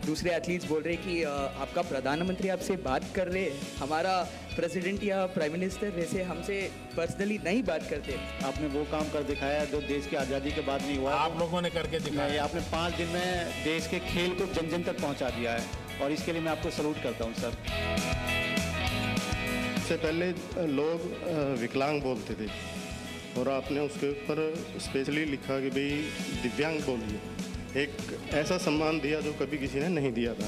दूसरे एथलीट्स बोल रहे कि आपका प्रधानमंत्री आपसे बात कर रहे हैं, हमारा प्रेसिडेंट या प्राइम मिनिस्टर वैसे हमसे पर्सनली नहीं बात करते। आपने वो काम कर दिखाया जो देश की आज़ादी के बाद नहीं हुआ। आप लोगों ने करके दिखाया। आपने 5 दिन में देश के खेल को जन जन तक पहुंचा दिया है और इसके लिए मैं आपको सलूट करता हूं सर। इससे पहले लोग विकलांग बोलते थे और आपने उसके ऊपर स्पेशली लिखा कि भाई दिव्यांग बोलिए, एक ऐसा सम्मान दिया जो कभी किसी ने नहीं दिया था।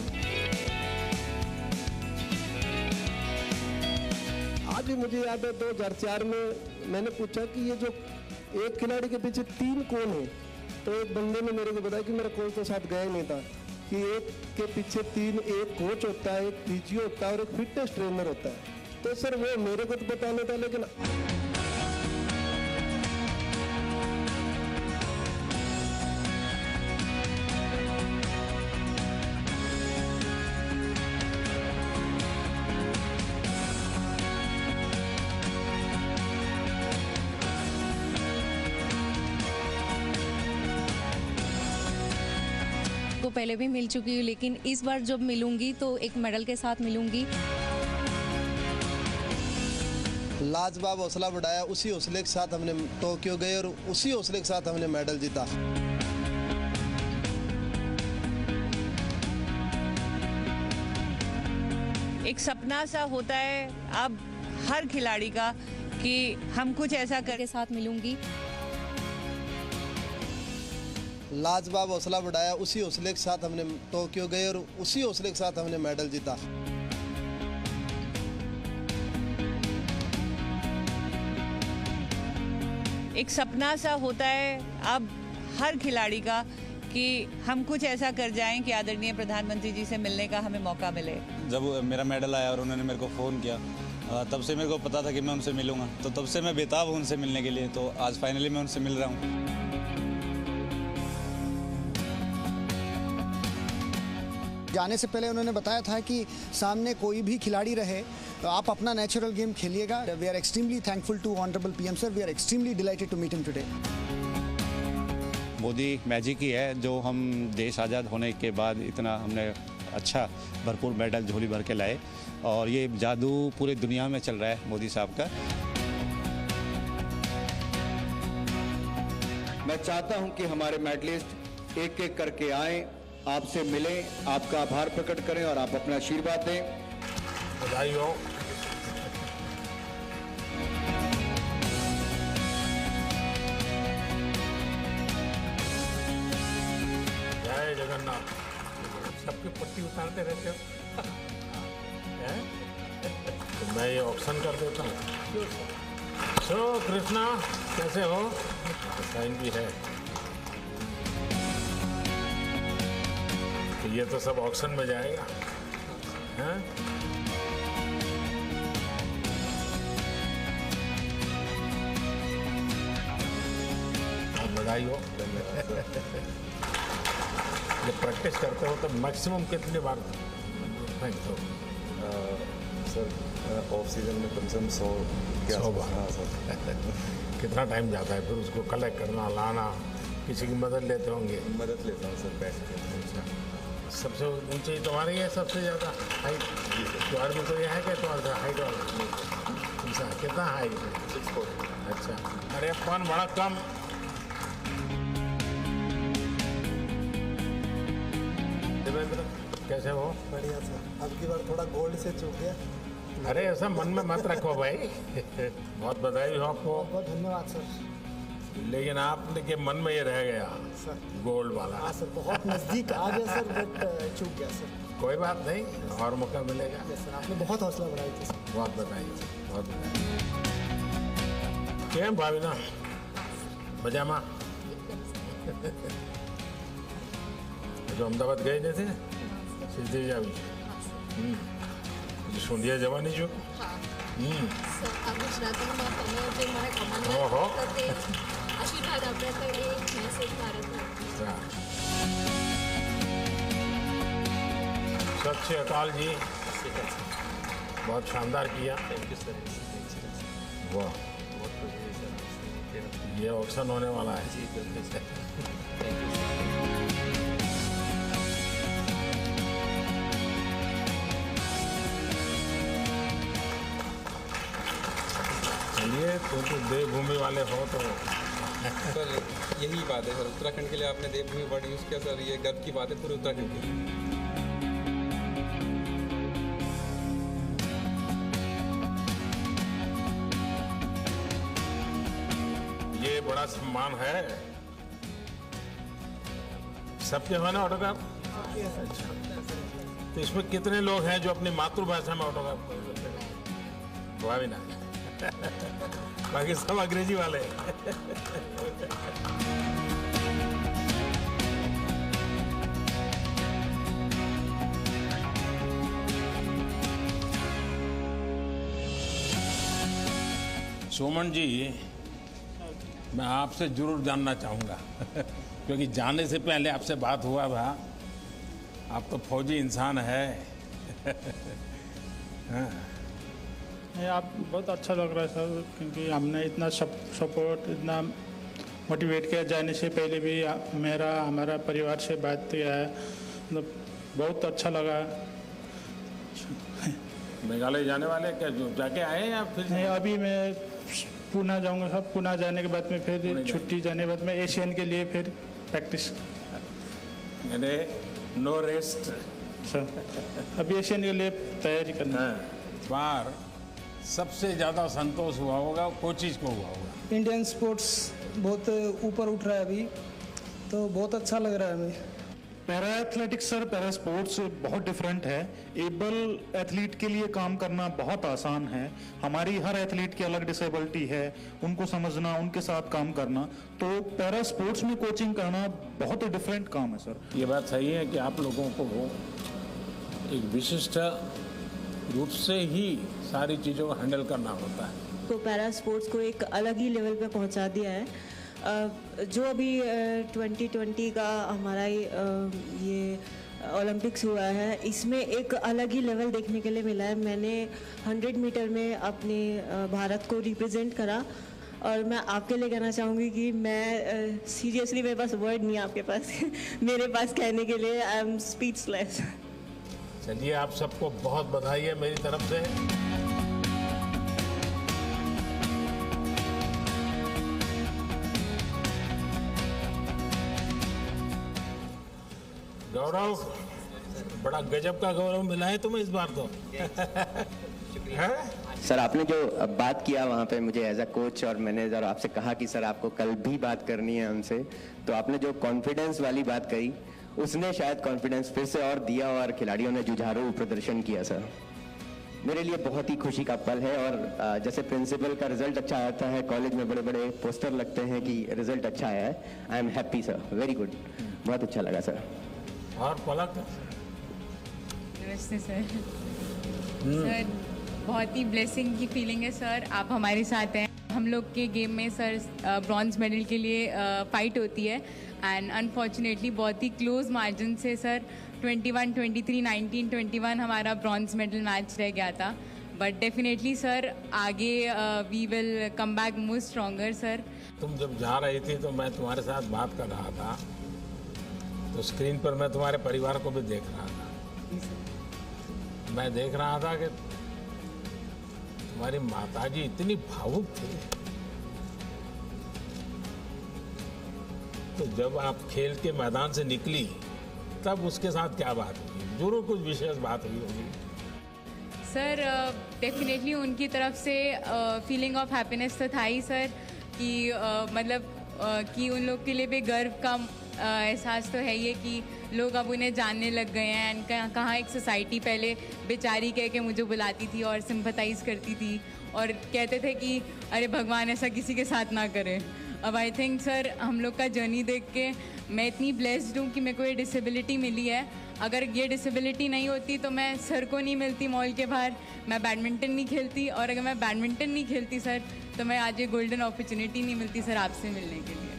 आज भी मुझे याद है 2004 में मैंने पूछा कि ये जो एक खिलाड़ी के पीछे 3 कौन है, तो एक बंदे ने मेरे को बताया कि मेरा कोच तो साथ गया ही नहीं था, कि एक के पीछे 3, एक कोच होता है, एक फिजियो होता है और एक फिटनेस ट्रेनर होता है। तो सर वो मेरे को तो पता नहीं था, लेकिन को पहले भी मिल चुकी हूँ, लेकिन इस बार जब मिलूंगी तो एक मेडल के साथ मिलूंगी। लाजवाब हौसला बढ़ाया, उसी हौसले के साथ हमने टोक्यो गए और उसी हौसले के साथ हमने मेडल जीता। एक सपना सा होता है अब हर खिलाड़ी का कि हम कुछ ऐसा के साथ मिलूंगी। लाजवाब हौसला बढ़ाया, उसी हौसले के साथ हमने टोक्यो गए और उसी हौसले के साथ हमने मेडल जीता। एक सपना सा होता है अब हर खिलाड़ी का कि हम कुछ ऐसा कर जाएं कि आदरणीय प्रधानमंत्री जी से मिलने का हमें मौका मिले। जब मेरा मेडल आया और उन्होंने मेरे को फ़ोन किया, तब से मेरे को पता था कि मैं उनसे मिलूंगा, तो तब से मैं बेताब हूँ उनसे मिलने के लिए। तो आज फाइनली मैं उनसे मिल रहा हूँ। जाने से पहले उन्होंने बताया था कि सामने कोई भी खिलाड़ी रहे तो आप अपना नेचुरल गेम खेलिएगा। We are extremely thankful to honourable PM sir, we are extremely delighted to meet him today. Modi magic ही है जो हम देश आज़ाद होने के बाद इतना हमने अच्छा भरपूर मेडल झोली भर के लाए और ये जादू पूरी दुनिया में चल रहा है मोदी साहब का। मैं चाहता हूं कि हमारे मेडलिस्ट एक एक करके आए, आपसे मिलें, आपका आभार प्रकट करें और आप अपना आशीर्वाद दें। बधाई हो। जय जगन्नाथ। सबकी पट्टी उतारते रहते हो। हैं? तो मैं ये ऑप्शन कर देता हूँ। सो कृष्णा कैसे हो? साइन भी है। तो ये तो सब ऑक्शन में जाएगा। हैं? बधाई हो। जब प्रैक्टिस करते हो तो मैक्सिमम कितनी बार फेंकते हो? सर ऑफ सीजन में कम से कम 100 बार। हाँ सर। कितना टाइम जाता है फिर उसको कलेक्ट करना, लाना? किसी की मदद लेते होंगे? मदद लेता हूँ सर, बैठ के। सबसे ऊंचाई तुम्हारी है, सबसे ज़्यादा हाइट? तुम्हारे में तो ये है क्या तुम्हारा हाइट वाला? कितना हाइट है? 6'4". अच्छा। अरे कौन बड़ा कम। देवेंद्र कैसे हो? बढ़िया सर। अब की बार थोड़ा गोल्ड से चूक गया। अरे ऐसा मन में मत रखो भाई। बहुत बधाई हो आपको। बहुत धन्यवाद सर। लेकिन आपने के मन में ये रह गया सर, गोल्ड वाला। हाँ सर, बहुत नज़दीक आ गया सर, बट चूक गया सर। कोई बात नहीं, और मौका मिलेगा। सर आपने बहुत हौसला बढ़ाई थी सर। बहुत बधाई, बहुत बधाई। क्या भावना मजामा? जो अहमदाबाद गए थे सीधे जावी सोंधिया जवानी जो ओहो सत श्री अकाल जी। बहुत शानदार किया। वाह, ये ऑप्शन होने वाला है। अरे तो देवभूमि वाले हो तो सर यही बात है सर, उत्तराखंड के लिए आपने देवभूमि वर्ड यूज़ किया सर, ये गर्व की बात है पूरे उत्तराखंड की। ये बड़ा सम्मान है। सबके हो ना ऑटोग्राफ? अच्छा, तो इसमें कितने लोग हैं जो अपनी मातृभाषा में ऑटोग्राफ कर सकते हैं? वह भी ना बाकी सब अंग्रेजी वाले सुमन जी, मैं आपसे जरूर जानना चाहूँगा क्योंकि जाने से पहले आपसे बात हुआ था। आप तो फौजी इंसान है। हाँ। ये आप बहुत अच्छा लग रहा है सर, क्योंकि हमने इतना सपोर्ट, इतना मोटिवेट किया। जाने से पहले भी हमारा परिवार से बात किया है, मतलब बहुत अच्छा लगा। मेघालय जाने वाले क्या, जो जाके आए या फिर? नहीं, अभी मैं पुणे जाऊंगा सर। पुणे जाने के बाद में फिर छुट्टी जाने के बाद में एशियन के लिए फिर प्रैक्टिस। मैंने नो रेस्ट सर, अभी एशियन के लिए तैयारी करना है। बार सबसे ज़्यादा संतोष हुआ होगा कोचिज को हुआ होगा। इंडियन स्पोर्ट्स बहुत ऊपर उठ रहा है अभी, तो बहुत अच्छा लग रहा है हमें। Para athletics sir, para sports बहुत डिफरेंट है। एबल एथलीट के लिए काम करना बहुत आसान है। हमारी हर एथलीट की अलग डिसेबिलिटी है, उनको समझना, उनके साथ काम करना। तो पैरा स्पोर्ट्स में कोचिंग करना बहुत ही डिफरेंट काम है सर। ये बात सही है कि आप लोगों को एक विशिष्ट रूप से ही सारी चीज़ों को हैंडल करना होता है। तो पैरा स्पोर्ट्स को एक अलग ही लेवल पे पहुंचा दिया है। जो अभी 2020 का हमारा ये ओलंपिक्स हुआ है, इसमें एक अलग ही लेवल देखने के लिए मिला है। मैंने 100 मीटर में अपने भारत को रिप्रेजेंट करा, और मैं आपके लिए कहना चाहूँगी कि मैं सीरियसली, मेरे पास वर्ड नहीं है आपके पास मेरे पास कहने के लिए। I am speechless. चलिए, आप सबको बहुत बधाई है मेरी तरफ से। गौरव, बड़ा गजब का गौरव मिला है तुम्हें इस बार तो। सर, आपने जो बात किया वहाँ पे मुझे एज अ कोच और मैनेजर आपसे कहा कि सर आपको कल भी बात करनी है हमसे, तो आपने जो कॉन्फिडेंस वाली बात कही, उसने शायद कॉन्फिडेंस फिर से और दिया और खिलाड़ियों ने जुझारू प्रदर्शन किया। सर, मेरे लिए बहुत ही खुशी का पल है। और जैसे प्रिंसिपल का रिजल्ट अच्छा आता है, कॉलेज में बड़े बड़े पोस्टर लगते हैं कि रिजल्ट अच्छा आया है। I am happy sir, very good, बहुत अच्छा लगा सर। और पलक? नमस्ते सर। सर, बहुत ही ब्लेसिंग की फीलिंग है सर, आप हमारे साथ हैं। हम लोग के गेम में सर ब्रॉन्ज मेडल के लिए फाइट होती है, एंड अनफॉर्चुनेटली बहुत ही क्लोज मार्जिन से सर 21-23, 19-21 हमारा ब्रॉन्ज मेडल मैच रह गया था। बट डेफिनेटली सर आगे we will come back more stronger sir. तुम जब जा रही थी तो मैं तुम्हारे साथ बात कर रहा था, तो स्क्रीन पर मैं तुम्हारे परिवार को भी देख रहा था। मैं देख रहा था कि तुम्हारी माताजी इतनी भावुक थी। तो जब आप खेल के मैदान से निकली, तब उसके साथ क्या बात हुई? जरूर कुछ विशेष बात हुई होगी। सर, डेफिनेटली उनकी तरफ से फीलिंग ऑफ हैप्पीनेस तो था ही सर, कि मतलब कि उन लोग के लिए भी गर्व का एहसास तो है ही है कि लोग अब उन्हें जानने लग गए हैं। एंड कहाँ एक सोसाइटी पहले बेचारी कह के मुझे बुलाती थी और सिंपथाइज़ करती थी और कहते थे कि अरे भगवान ऐसा किसी के साथ ना करे। अब आई थिंक सर हम लोग का जर्नी देख के मैं इतनी ब्लेस्ड हूँ कि मेरे को ये डिसेबिलिटी मिली है। अगर ये डिसेबिलिटी नहीं होती तो मैं सर को नहीं मिलती मॉल के बाहर, मैं बैडमिंटन नहीं खेलती, और अगर मैं बैडमिंटन नहीं खेलती सर तो मैं आज ये गोल्डन अपॉर्चुनिटी नहीं मिलती सर आपसे मिलने के लिए।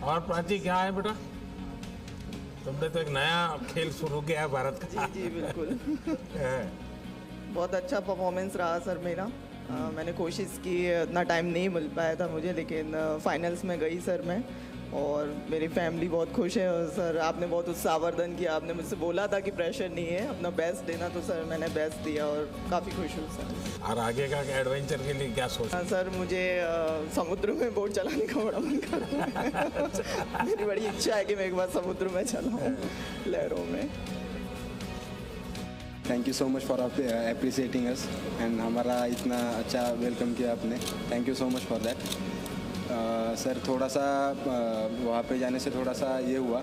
और प्राची, क्या है बेटा, तुमने तो एक नया खेल शुरू किया है भारत का। जी बिल्कुल। बहुत अच्छा परफॉर्मेंस रहा सर मेरा। मैंने कोशिश की, इतना टाइम नहीं मिल पाया था मुझे, लेकिन फाइनल्स में गई सर मैं, और मेरी फैमिली बहुत खुश है। और सर आपने बहुत उत्साहवर्धन किया, आपने मुझसे बोला था कि प्रेशर नहीं है, अपना बेस्ट देना, तो सर मैंने बेस्ट दिया और काफ़ी खुश हूँ सर। और आगे का एडवेंचर के लिए क्या सोचा? हाँ सर, मुझे समुद्र में बोट चलाने का बड़ा मन कर रहा है। मेरी बड़ी इच्छा है कि मैं एक बार समुद्र में चलाऊँ, लहरों में। Thank you so much for appreciating us and हमारा इतना अच्छा वेलकम किया आपने। Thank you so much for that. Sir थोड़ा सा वहाँ पे जाने से थोड़ा सा ये हुआ,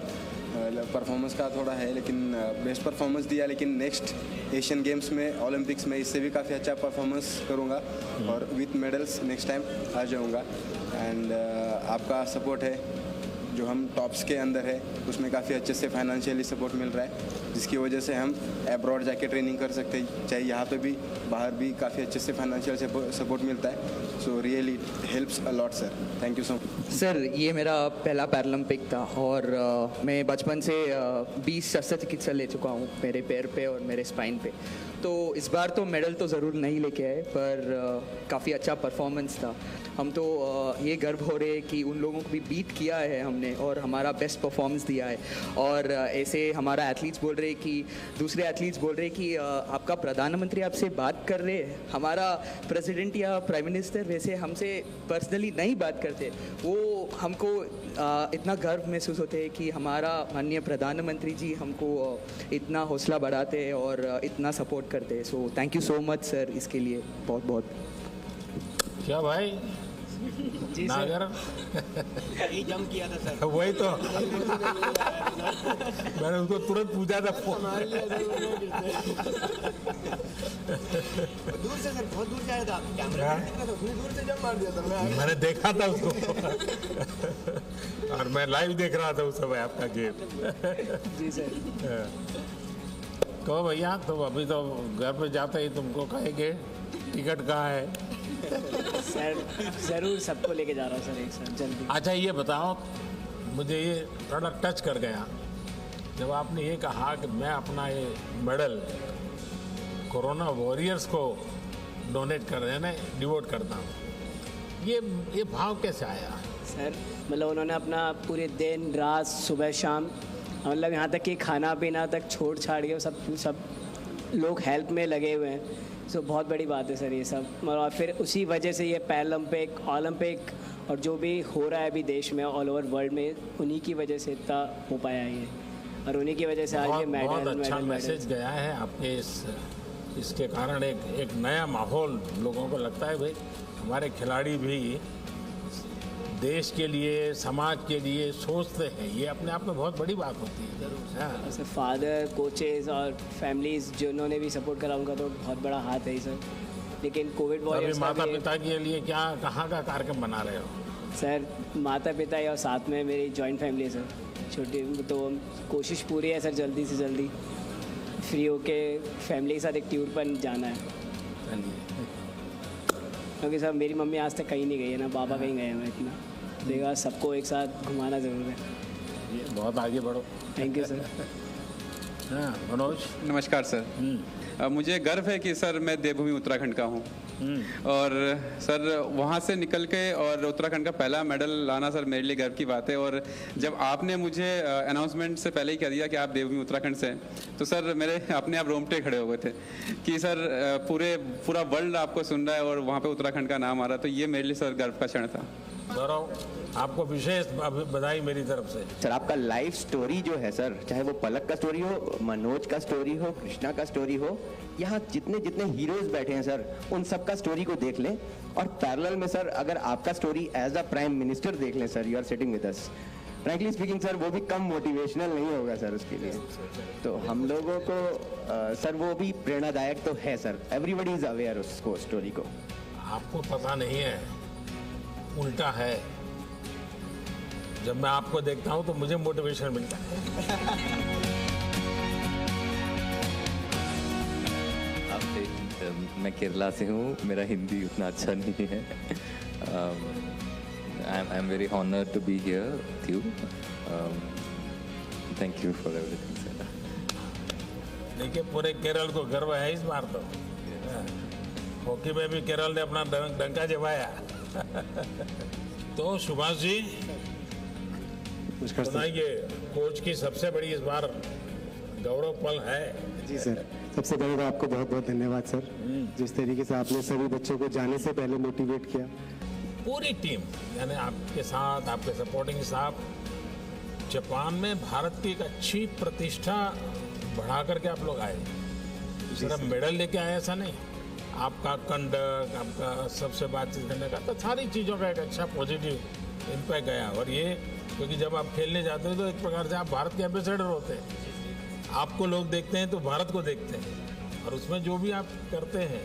परफॉर्मेंस का थोड़ा है, लेकिन बेस्ट परफॉर्मेंस दिया, लेकिन नेक्स्ट एशियन गेम्स में, ओलंपिक्स में इससे भी काफ़ी अच्छा परफॉर्मेंस करूँगा और विथ मेडल्स नेक्स्ट टाइम आ जाऊँगा। एंड आपका सपोर्ट है जो हम टॉप्स के अंदर है, उसमें काफ़ी अच्छे से फाइनेंशियली सपोर्ट मिल रहा है, जिसकी वजह से हम अब्रॉड जाके ट्रेनिंग कर सकते हैं, चाहे यहाँ पे भी बाहर भी काफ़ी अच्छे से फाइनेंशियल सपोर्ट मिलता है। So really helps a lot sir. Thank you so much sir. ये मेरा पहला पैरालंपिक था और मैं बचपन से 20 शस्त्रचिकित्सा ले चुका हूँ मेरे पैर पे और मेरे स्पाइन पे। तो इस बार तो मेडल तो ज़रूर नहीं लेके आए, पर काफ़ी अच्छा परफॉर्मेंस था। हम तो ये गर्व हो रहे हैं कि उन लोगों को भी बीट किया है हमने और हमारा बेस्ट परफॉर्मेंस दिया है। और ऐसे हमारा एथलीट्स बोल रहे हैं कि दूसरे एथलीट्स बोल रहे हैं कि आपका प्रधानमंत्री आपसे बात कर रहे हैं, हमारा प्रेसिडेंट या प्राइम मिनिस्टर वैसे हमसे पर्सनली नहीं बात करते। वो हमको इतना गर्व महसूस होते हैं कि हमारा माननीय प्रधानमंत्री जी हमको इतना हौसला बढ़ाते हैं और इतना सपोर्ट करते हैं। So thank you so much sir, इसके लिए बहुत बहुत। क्या भाई जी नागर यही जम किया था सर। वही तो मैंने उसको तुरंत पूछा था दूर से सर, बहुत दूर से आया था, कैमरा दूर से जम मार दिया था। मैंने देखा था उसको और मैं लाइव देख रहा था उस समय आपका गेम। जी सर। तो भैया तुम अभी तो घर पे जाते ही तुमको कहेंगे टिकट कहाँ है? सर ज़रूर सबको लेके जा रहा हूँ सर एक साथ जल्दी। अच्छा ये बताओ, मुझे ये थोड़ा टच कर गया जब आपने ये कहा कि मैं अपना ये मेडल कोरोना वॉरियर्स को डोनेट कर रहे हैं, डिवोट करता हूँ। ये भाव कैसे आया? सर मतलब उन्होंने अपना पूरे दिन रात सुबह शाम मतलब यहाँ तक कि खाना पीना तक छोड़ छाड़ के सब लोग हेल्प में लगे हुए हैं। सो बहुत बड़ी बात है सर ये सब। और फिर उसी वजह से ये पैरालंपिक, ओलंपिक और जो भी हो रहा है अभी देश में ऑल ओवर वर्ल्ड में, उन्हीं की वजह से इतना हो पाया है ये, और उन्हीं की वजह से आज ये मेडल। बहुत अच्छा मैसेज गया है आपके इसके कारण एक नया माहौल लोगों को लगता है भाई हमारे खिलाड़ी भी देश के लिए, समाज के लिए सोचते हैं। ये अपने आप में बहुत बड़ी बात होती है। जरूर सर फादर, कोचेस और फैमिलीज जिन्होंने भी सपोर्ट करा उनका तो बहुत बड़ा हाथ है सर। लेकिन कोविड वॉरियर्स माता पिता के लिए क्या कहाँ का कार्यक्रम बना रहे हो? सर माता पिता और साथ में मेरी जॉइंट फैमिली है सर, छोटी, तो कोशिश पूरी है सर जल्दी से जल्दी फ्री होके फैमिली के साथ एक टूर पर जाना है। क्योंकि सर मेरी मम्मी आज तक कहीं नहीं गई है ना, पापा कहीं गए हैं, मैं इतना देखा सबको एक साथ घुमाना ज़रूर है। ये बहुत आगे बढ़ो। Thank you sir. हाँ मनोज। नमस्कार सर। मुझे गर्व है कि सर मैं देवभूमि उत्तराखंड का हूँ और सर वहाँ से निकल के और उत्तराखंड का पहला मेडल लाना सर मेरे लिए गर्व की बात है। और जब आपने मुझे अनाउंसमेंट से पहले ही कह दिया कि आप देवभूमि उत्तराखंड से हैं, तो सर मेरे अपने आप रोंगटे खड़े हो गए थे कि सर पूरा वर्ल्ड आपको सुन रहा है और वहाँ पे उत्तराखंड का नाम आ रहा है। तो ये मेरे लिए सर गर्व का क्षण था। आपको विशेष बधाई मेरी तरफ से। सर आपका लाइफ स्टोरी जो है सर, चाहे वो पलक का स्टोरी हो, मनोज का स्टोरी हो, कृष्णा का स्टोरी हो, यहाँ जितने जितने हीरोज बैठे हैं सर, उन सब का स्टोरी को देख लें। और पैरेलल में सर अगर आपका story as a prime minister देख लें sir, you are sitting with us, frankly speaking sir वो भी कम मोटिवेशनल नहीं होगा सर उसके लिए। तो हम लोगों को सर वो भी प्रेरणादायक तो है सर, एवरीबडी इज अवेयर उसको स्टोरी को। आपको पता नहीं है, उल्टा है। जब मैं आपको देखता हूं तो मुझे मोटिवेशन मिलता है। मैं केरला से हूँ, मेरा हिंदी उतना अच्छा नहीं है। I am very honoured to be here with you. Thank you for everything sir. देखिए पूरे केरल को गर्व है इस बार तो। हॉकी में भी केरल ने अपना डंका जमाया। तो सुभाष जी नमस्कार सर। सुनाइए, कोच की सबसे बड़ी इस बार गौरव पल है। जी सर, सबसे पहले तो आपको बहुत बहुत धन्यवाद सर, जिस तरीके से आपने सभी बच्चों को जाने से पहले मोटिवेट किया। पूरी टीम यानी आपके साथ, आपके सपोर्टिंग स्टाफ, जापान में भारत की एक अच्छी प्रतिष्ठा बढ़ा करके आप लोग आए। सिर्फ मेडल लेके आए ऐसा नहीं, आपका कंडक्ट, आपका सबसे बातचीत करने का, तो सारी चीज़ों का एक अच्छा पॉजिटिव इम्पैक्ट गया। और ये क्योंकि जब आप खेलने जाते हो तो एक प्रकार से आप भारत के एम्बेसडर होते हैं, आपको लोग देखते हैं तो भारत को देखते हैं, और उसमें जो भी आप करते हैं।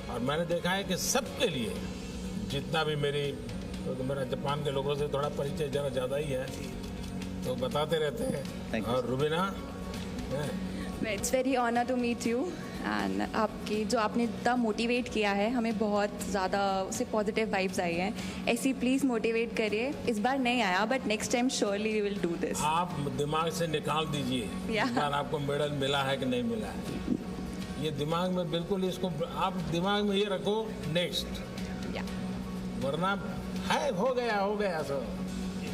और मैंने देखा है कि सबके लिए, जितना भी क्योंकि मेरा जापान के लोगों से थोड़ा परिचय ज़रा ज़्यादा ही है, तो बताते रहते हैं। और Rubina, it's very honour to meet you and आपकी जो आपने इतना मोटिवेट किया है, हमें बहुत ज़्यादा उससे पॉजिटिव वाइब्स आई हैं। ऐसी प्लीज़ मोटिवेट करिए। इस बार नहीं आया but next time surely we will do this. आप दिमाग से निकाल दीजिए इस बार आपको मेडल मिला है कि नहीं मिला है, ये दिमाग में बिल्कुल, इसको आप दिमाग में ये रखो नेक्स्ट, वरना है हो गया सो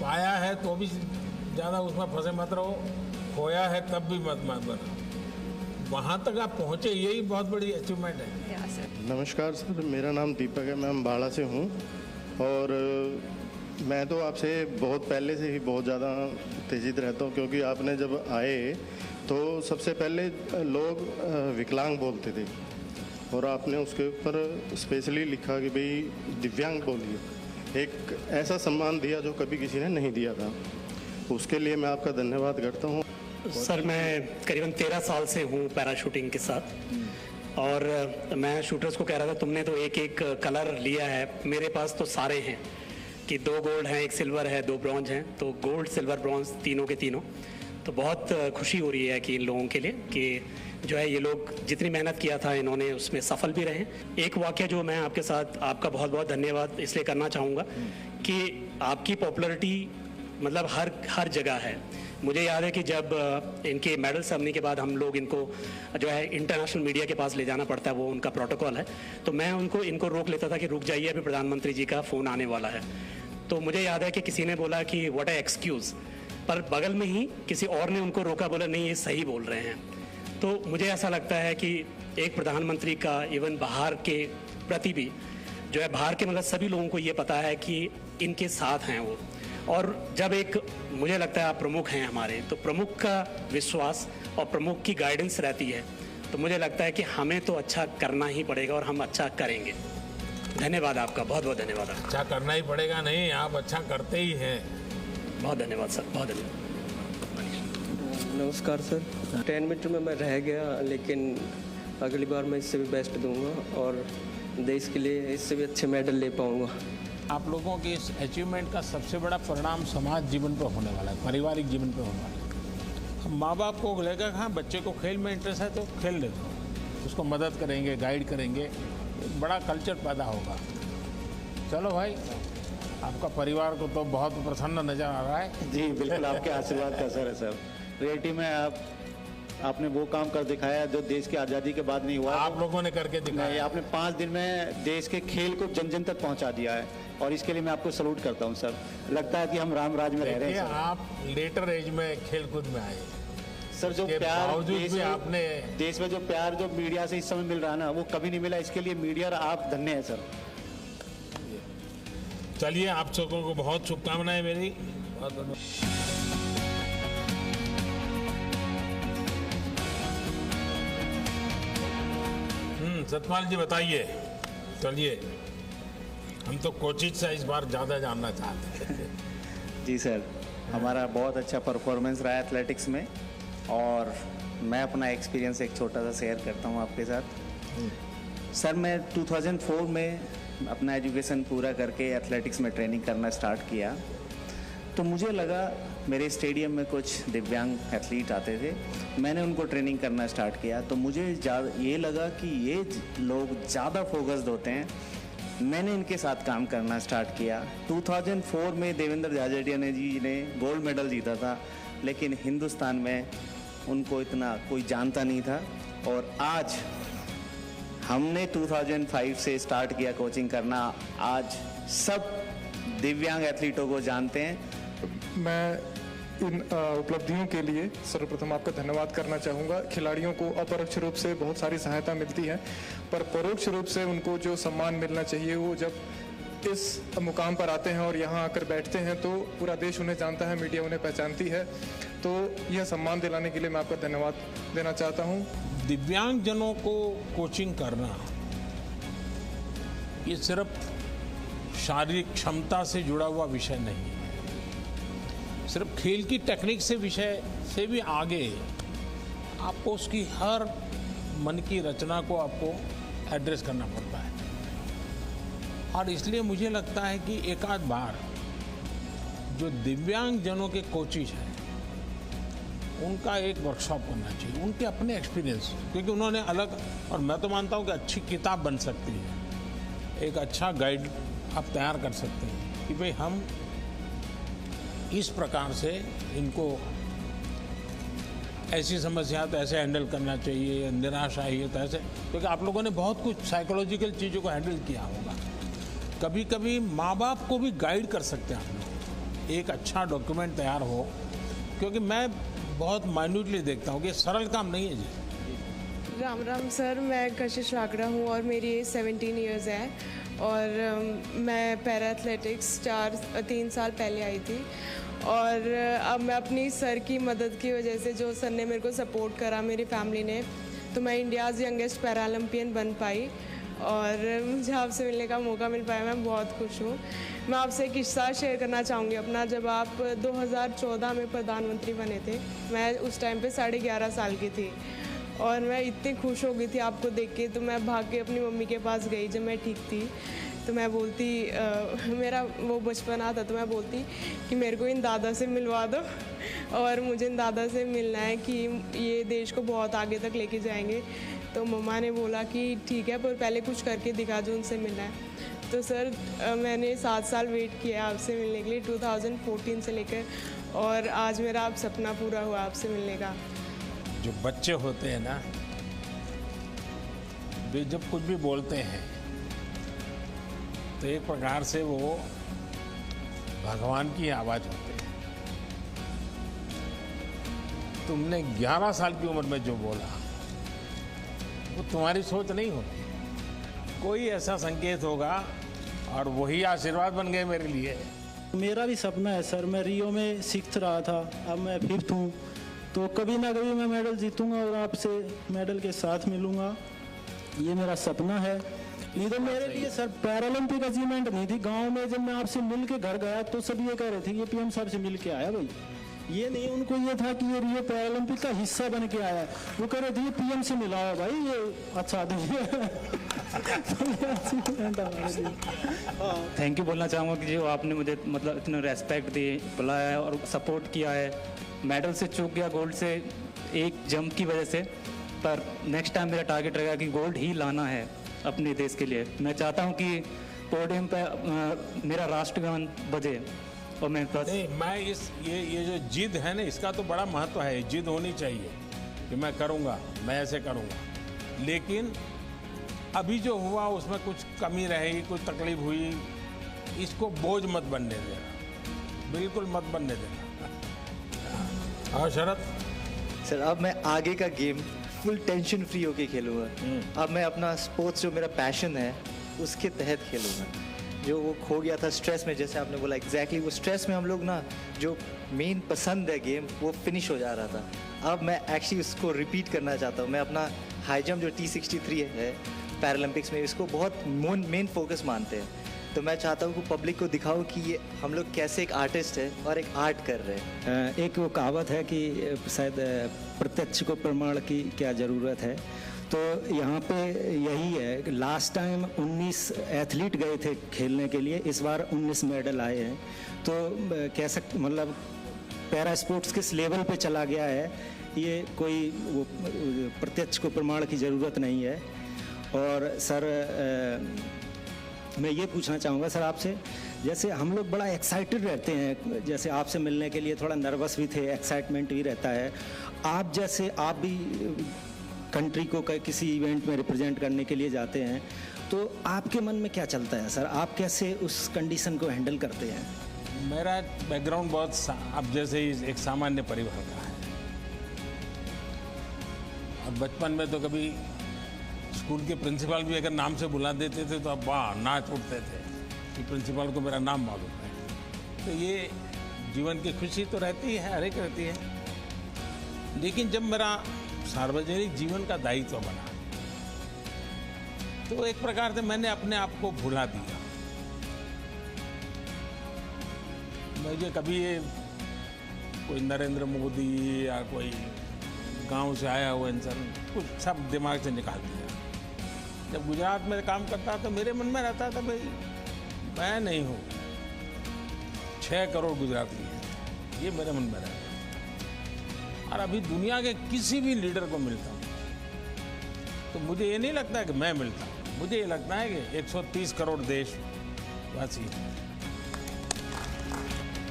पाया है तो भी ज़्यादा उसमें फंसे मत रहो, खोया है तब भी मत बनो, वहाँ तक आप पहुँचे, यही बहुत बड़ी अचीवमेंट है। नमस्कार सर, मेरा नाम दीपक है, मैं अम्बाड़ा से हूँ। और मैं तो आपसे बहुत पहले से ही बहुत ज़्यादा उत्तेजित रहता हूँ, क्योंकि आपने जब आए तो सबसे पहले लोग विकलांग बोलते थे, और आपने उसके ऊपर स्पेशली लिखा कि भाई दिव्यांग बोलिए। एक ऐसा सम्मान दिया जो कभी किसी ने नहीं दिया था, उसके लिए मैं आपका धन्यवाद करता हूँ। सर, मैं करीबन 13 साल से हूँ पैराशूटिंग के साथ, और मैं शूटर्स को कह रहा था तुमने तो एक एक कलर लिया है, मेरे पास तो सारे हैं कि 2 गोल्ड हैं, 1 सिल्वर है, 2 ब्रॉन्ज हैं, तो गोल्ड सिल्वर ब्रॉन्ज तीनों के तीनों। तो बहुत खुशी हो रही है कि इन लोगों के लिए कि जो है ये लोग जितनी मेहनत किया था इन्होंने उसमें सफल भी रहे। एक वाक़या जो मैं आपके साथ, आपका बहुत बहुत धन्यवाद इसलिए करना चाहूँगा कि आपकी पॉपुलैरिटी मतलब हर जगह है। मुझे याद है कि जब इनके मेडल सेरेमनी के बाद हम लोग इनको जो है इंटरनेशनल मीडिया के पास ले जाना पड़ता है, वो उनका प्रोटोकॉल है, तो मैं इनको रोक लेता था कि रुक जाइए, अभी प्रधानमंत्री जी का फ़ोन आने वाला है। तो मुझे याद है कि किसी ने बोला कि व्हाट अ एक्सक्यूज़, पर बगल में ही किसी और ने उनको रोका, बोला नहीं ये सही बोल रहे हैं। तो मुझे ऐसा लगता है कि एक प्रधानमंत्री का इवन बाहर के प्रति भी जो है, बाहर के मतलब सभी लोगों को ये पता है कि इनके साथ हैं वो। और जब एक मुझे लगता है आप प्रमुख हैं हमारे, तो प्रमुख का विश्वास और प्रमुख की गाइडेंस रहती है, तो मुझे लगता है कि हमें तो अच्छा करना ही पड़ेगा और हम अच्छा करेंगे। धन्यवाद आपका, बहुत बहुत धन्यवाद। अच्छा करना ही पड़ेगा नहीं, आप अच्छा करते ही हैं। बहुत धन्यवाद सर, बहुत धन्यवाद। नमस्कार सर, 10 मीटर में मैं रह गया, लेकिन अगली बार मैं इससे भी बेस्ट दूंगा और देश के लिए इससे भी अच्छे मेडल ले पाऊंगा। आप लोगों के इस अचीवमेंट का सबसे बड़ा परिणाम समाज जीवन पर होने वाला है, पारिवारिक जीवन पर होने वाला है। हम माँ बाप को लेकर, हाँ बच्चे को खेल में इंटरेस्ट है तो खेल दो, उसको मदद करेंगे, गाइड करेंगे, एक बड़ा कल्चर पैदा होगा। चलो भाई, आपका परिवार को तो बहुत प्रसन्न नज़र आ रहा है। जी बिल्कुल, आपके आशीर्वाद का असर है सर। रियलिटी में आपने वो काम कर दिखाया जो देश की आज़ादी के बाद नहीं हुआ। आप लोगों ने करके दिखाया। आपने 5 दिन में देश के खेल को जन जन तक पहुंचा दिया है, और इसके लिए मैं आपको सलूट करता हूं सर। लगता है कि हम राम राज में रह रहे हैं। आप लेटर एज में खेल कूद में आए सर, जो प्यार देश में जो प्यार जो मीडिया से इस समय मिल रहा है ना, वो कभी नहीं मिला। इसके लिए मीडिया और आप धन्य है सर। चलिए, आप सबको को बहुत शुभकामनाएं मेरी। सतपाल जी बताइए। चलिए, हम तो कोचिज से इस बार ज़्यादा जानना चाहते हैं। जी सर, हमारा बहुत अच्छा परफॉर्मेंस रहा है एथलेटिक्स में, और मैं अपना एक्सपीरियंस एक छोटा सा शेयर करता हूँ आपके साथ। सर, मैं 2004 में अपना एजुकेशन पूरा करके एथलेटिक्स में ट्रेनिंग करना स्टार्ट किया, तो मुझे लगा मेरे स्टेडियम में कुछ दिव्यांग एथलीट आते थे, मैंने उनको ट्रेनिंग करना स्टार्ट किया, तो मुझे ये लगा कि ये लोग ज़्यादा फोकस्ड होते हैं। मैंने इनके साथ काम करना स्टार्ट किया। 2004 में देवेंद्र झाझड़िया जी ने गोल्ड मेडल जीता था, लेकिन हिंदुस्तान में उनको इतना कोई जानता नहीं था, और आज हमने 2005 से स्टार्ट किया कोचिंग करना, आज सब दिव्यांग एथलीटों को जानते हैं। मैं इन उपलब्धियों के लिए सर्वप्रथम आपका धन्यवाद करना चाहूँगा। खिलाड़ियों को अपरोक्ष रूप से बहुत सारी सहायता मिलती है, पर परोक्ष रूप से उनको जो सम्मान मिलना चाहिए वो जब इस मुकाम पर आते हैं और यहाँ आकर बैठते हैं तो पूरा देश उन्हें जानता है, मीडिया उन्हें पहचानती है। तो यह सम्मान दिलाने के लिए मैं आपका धन्यवाद देना चाहता हूँ। दिव्यांगजनों को कोचिंग करना ये सिर्फ शारीरिक क्षमता से जुड़ा हुआ विषय नहीं है, सिर्फ खेल की टेक्निक से विषय से भी आगे आपको उसकी हर मन की रचना को आपको एड्रेस करना पड़ता है। और इसलिए मुझे लगता है कि एक आध बार जो दिव्यांगजनों के कोचिज हैं उनका एक वर्कशॉप करना चाहिए, उनके अपने एक्सपीरियंस, क्योंकि उन्होंने अलग, और मैं तो मानता हूँ कि अच्छी किताब बन सकती है, एक अच्छा गाइड आप तैयार कर सकते हैं कि भाई हम इस प्रकार से इनको ऐसी समस्या तो ऐसे हैंडल करना चाहिए, निराशा है तो ऐसे, क्योंकि आप लोगों ने बहुत कुछ साइकोलॉजिकल चीज़ों को हैंडल किया होगा। कभी कभी माँ बाप को भी गाइड कर सकते हैं आप लोग, एक अच्छा डॉक्यूमेंट तैयार हो, क्योंकि मैं बहुत माइन्यूटली देखता हूँ कि सरल काम नहीं है जी। राम राम सर, मैं कशिश वाकड़ा हूँ और मेरी एज 17 ईयर्स है और मैं पैरा एथलेटिक्स 3 साल पहले आई थी और अब मैं अपनी सर की मदद की वजह से, जो सर ने मेरे को सपोर्ट करा, मेरी फैमिली ने, तो मैं इंडियाज़ यंगेस्ट पैरालंपियन बन पाई और मुझे आपसे मिलने का मौका मिल पाया। मैं बहुत खुश हूँ। मैं आपसे एक किस्सा शेयर करना चाहूँगी अपना। जब आप 2014 में प्रधानमंत्री बने थे, मैं उस टाइम पे 11.5 साल की थी और मैं इतनी खुश हो गई थी आपको देख के, तो मैं भाग के अपनी मम्मी के पास गई जब मैं ठीक थी। तो मैं बोलती, मेरा वो बचपन आता, तो मैं बोलती कि मेरे को इन दादा से मिलवा दो और मुझे इन दादा से मिलना है कि ये देश को बहुत आगे तक लेके जाएंगे। तो मम्मा ने बोला कि ठीक है, पर पहले कुछ करके दिखा जो, उनसे मिलना है। तो सर मैंने 7 साल वेट किया आपसे मिलने के लिए, 2014 से लेकर, और आज मेरा आप सपना पूरा हुआ आपसे मिलने का। जो बच्चे होते हैं ना, वे जब कुछ भी बोलते हैं तो एक प्रकार से वो भगवान की आवाज़ होती है। तुमने 11 साल की उम्र में जो बोला वो तुम्हारी सोच नहीं होगी, कोई ऐसा संकेत होगा और वही आशीर्वाद बन गए मेरे लिए। मेरा भी सपना है सर, मैं रियो में 6th रहा था, अब मैं 5th हूँ, तो कभी ना कभी मैं मेडल जीतूंगा और आपसे मेडल के साथ मिलूंगा, ये मेरा सपना है। ये तो मेरे लिए सर पैरालंपिक अचीवमेंट नहीं थी। गांव में जब मैं आपसे मिल के घर गया तो सब ये कह रहे थे ये पीएम साहब से मिल के आया भाई, ये नहीं, उनको ये था कि ये रियो पैरालंपिक का हिस्सा बन के आया। वो कह रहे थे ये पीएम से मिला है भाई, ये अच्छा थैंक यू बोलना चाहूँगा कि जो आपने मुझे मतलब इतना रेस्पेक्ट दी, बुलाया और सपोर्ट किया है। मेडल से चूक गया, गोल्ड से एक जंप की वजह से, पर नेक्स्ट टाइम मेरा टारगेट रहेगा कि गोल्ड ही लाना है अपने देश के लिए। मैं चाहता हूँ कि पोडियम पे मेरा राष्ट्रगान बजे और मैं ये जो जिद है ना, इसका तो बड़ा महत्व है। जिद होनी चाहिए कि मैं करूँगा, मैं ऐसे करूँगा, लेकिन अभी जो हुआ उसमें कुछ कमी रहेगी, कुछ तकलीफ हुई, इसको बोझ मत बनने देना, बिल्कुल मत बनने देना। हाँ शरद सर, अब मैं आगे का गेम फुल टेंशन फ्री होके खेलूंगा। अब मैं अपना स्पोर्ट्स जो मेरा पैशन है उसके तहत खेलूंगा। जो वो खो गया था स्ट्रेस में, जैसे आपने बोला एग्जैक्टली वो स्ट्रेस में हम लोग ना, जो मेन पसंद है गेम वो फिनिश हो जा रहा था। अब मैं एक्चुअली उसको रिपीट करना चाहता हूँ। मैं अपना हाई जंप जो T63 है पैरालंपिक्स में, इसको बहुत मेन फोकस मानते हैं। तो मैं चाहता हूँ कि पब्लिक को दिखाऊं कि ये हम लोग कैसे एक आर्टिस्ट है और एक आर्ट कर रहे हैं। एक वो कहावत है कि शायद प्रत्यक्ष को प्रमाण की क्या ज़रूरत है, तो यहाँ पे यही है। लास्ट टाइम 19 एथलीट गए थे खेलने के लिए, इस बार 19 मेडल आए हैं। तो कह सकते मतलब पैरा स्पोर्ट्स किस लेवल पे चला गया है, ये कोई वो प्रत्यक्ष को प्रमाण की ज़रूरत नहीं है। और सर मैं ये पूछना चाहूँगा सर आपसे, जैसे हम लोग बड़ा एक्साइटेड रहते हैं, जैसे आपसे मिलने के लिए थोड़ा नर्वस भी थे, एक्साइटमेंट भी रहता है। आप जैसे आप भी कंट्री को किसी इवेंट में रिप्रेजेंट करने के लिए जाते हैं, तो आपके मन में क्या चलता है सर? आप कैसे उस कंडीशन को हैंडल करते हैं? मेरा बैकग्राउंड बहुत अब जैसे ही एक सामान्य परिवार का है। और बचपन में तो कभी स्कूल के प्रिंसिपल भी अगर नाम से बुला देते थे तो अब वाह नाच उठते थे कि प्रिंसिपल को मेरा नाम मालूम है। तो ये जीवन की खुशी तो रहती है, हर एक रहती है। लेकिन जब मेरा सार्वजनिक जीवन का दायित्व बना तो एक प्रकार से मैंने अपने आप को भुला दिया। मुझे कभी ये कोई नरेंद्र मोदी या कोई गांव से आया हुआ इंसान कुछ सब दिमाग से निकाल दिया। जब गुजरात में काम करता तो मेरे मन में रहता था भाई मैं नहीं हूँ, 6 करोड़ गुजराती हैं, ये मेरे मन में रहता। और अभी दुनिया के किसी भी लीडर को मिलता हूँ तो मुझे ये नहीं लगता कि मैं मिलता हूँ, मुझे ये लगता है कि 130 करोड़ देशवासी हैं।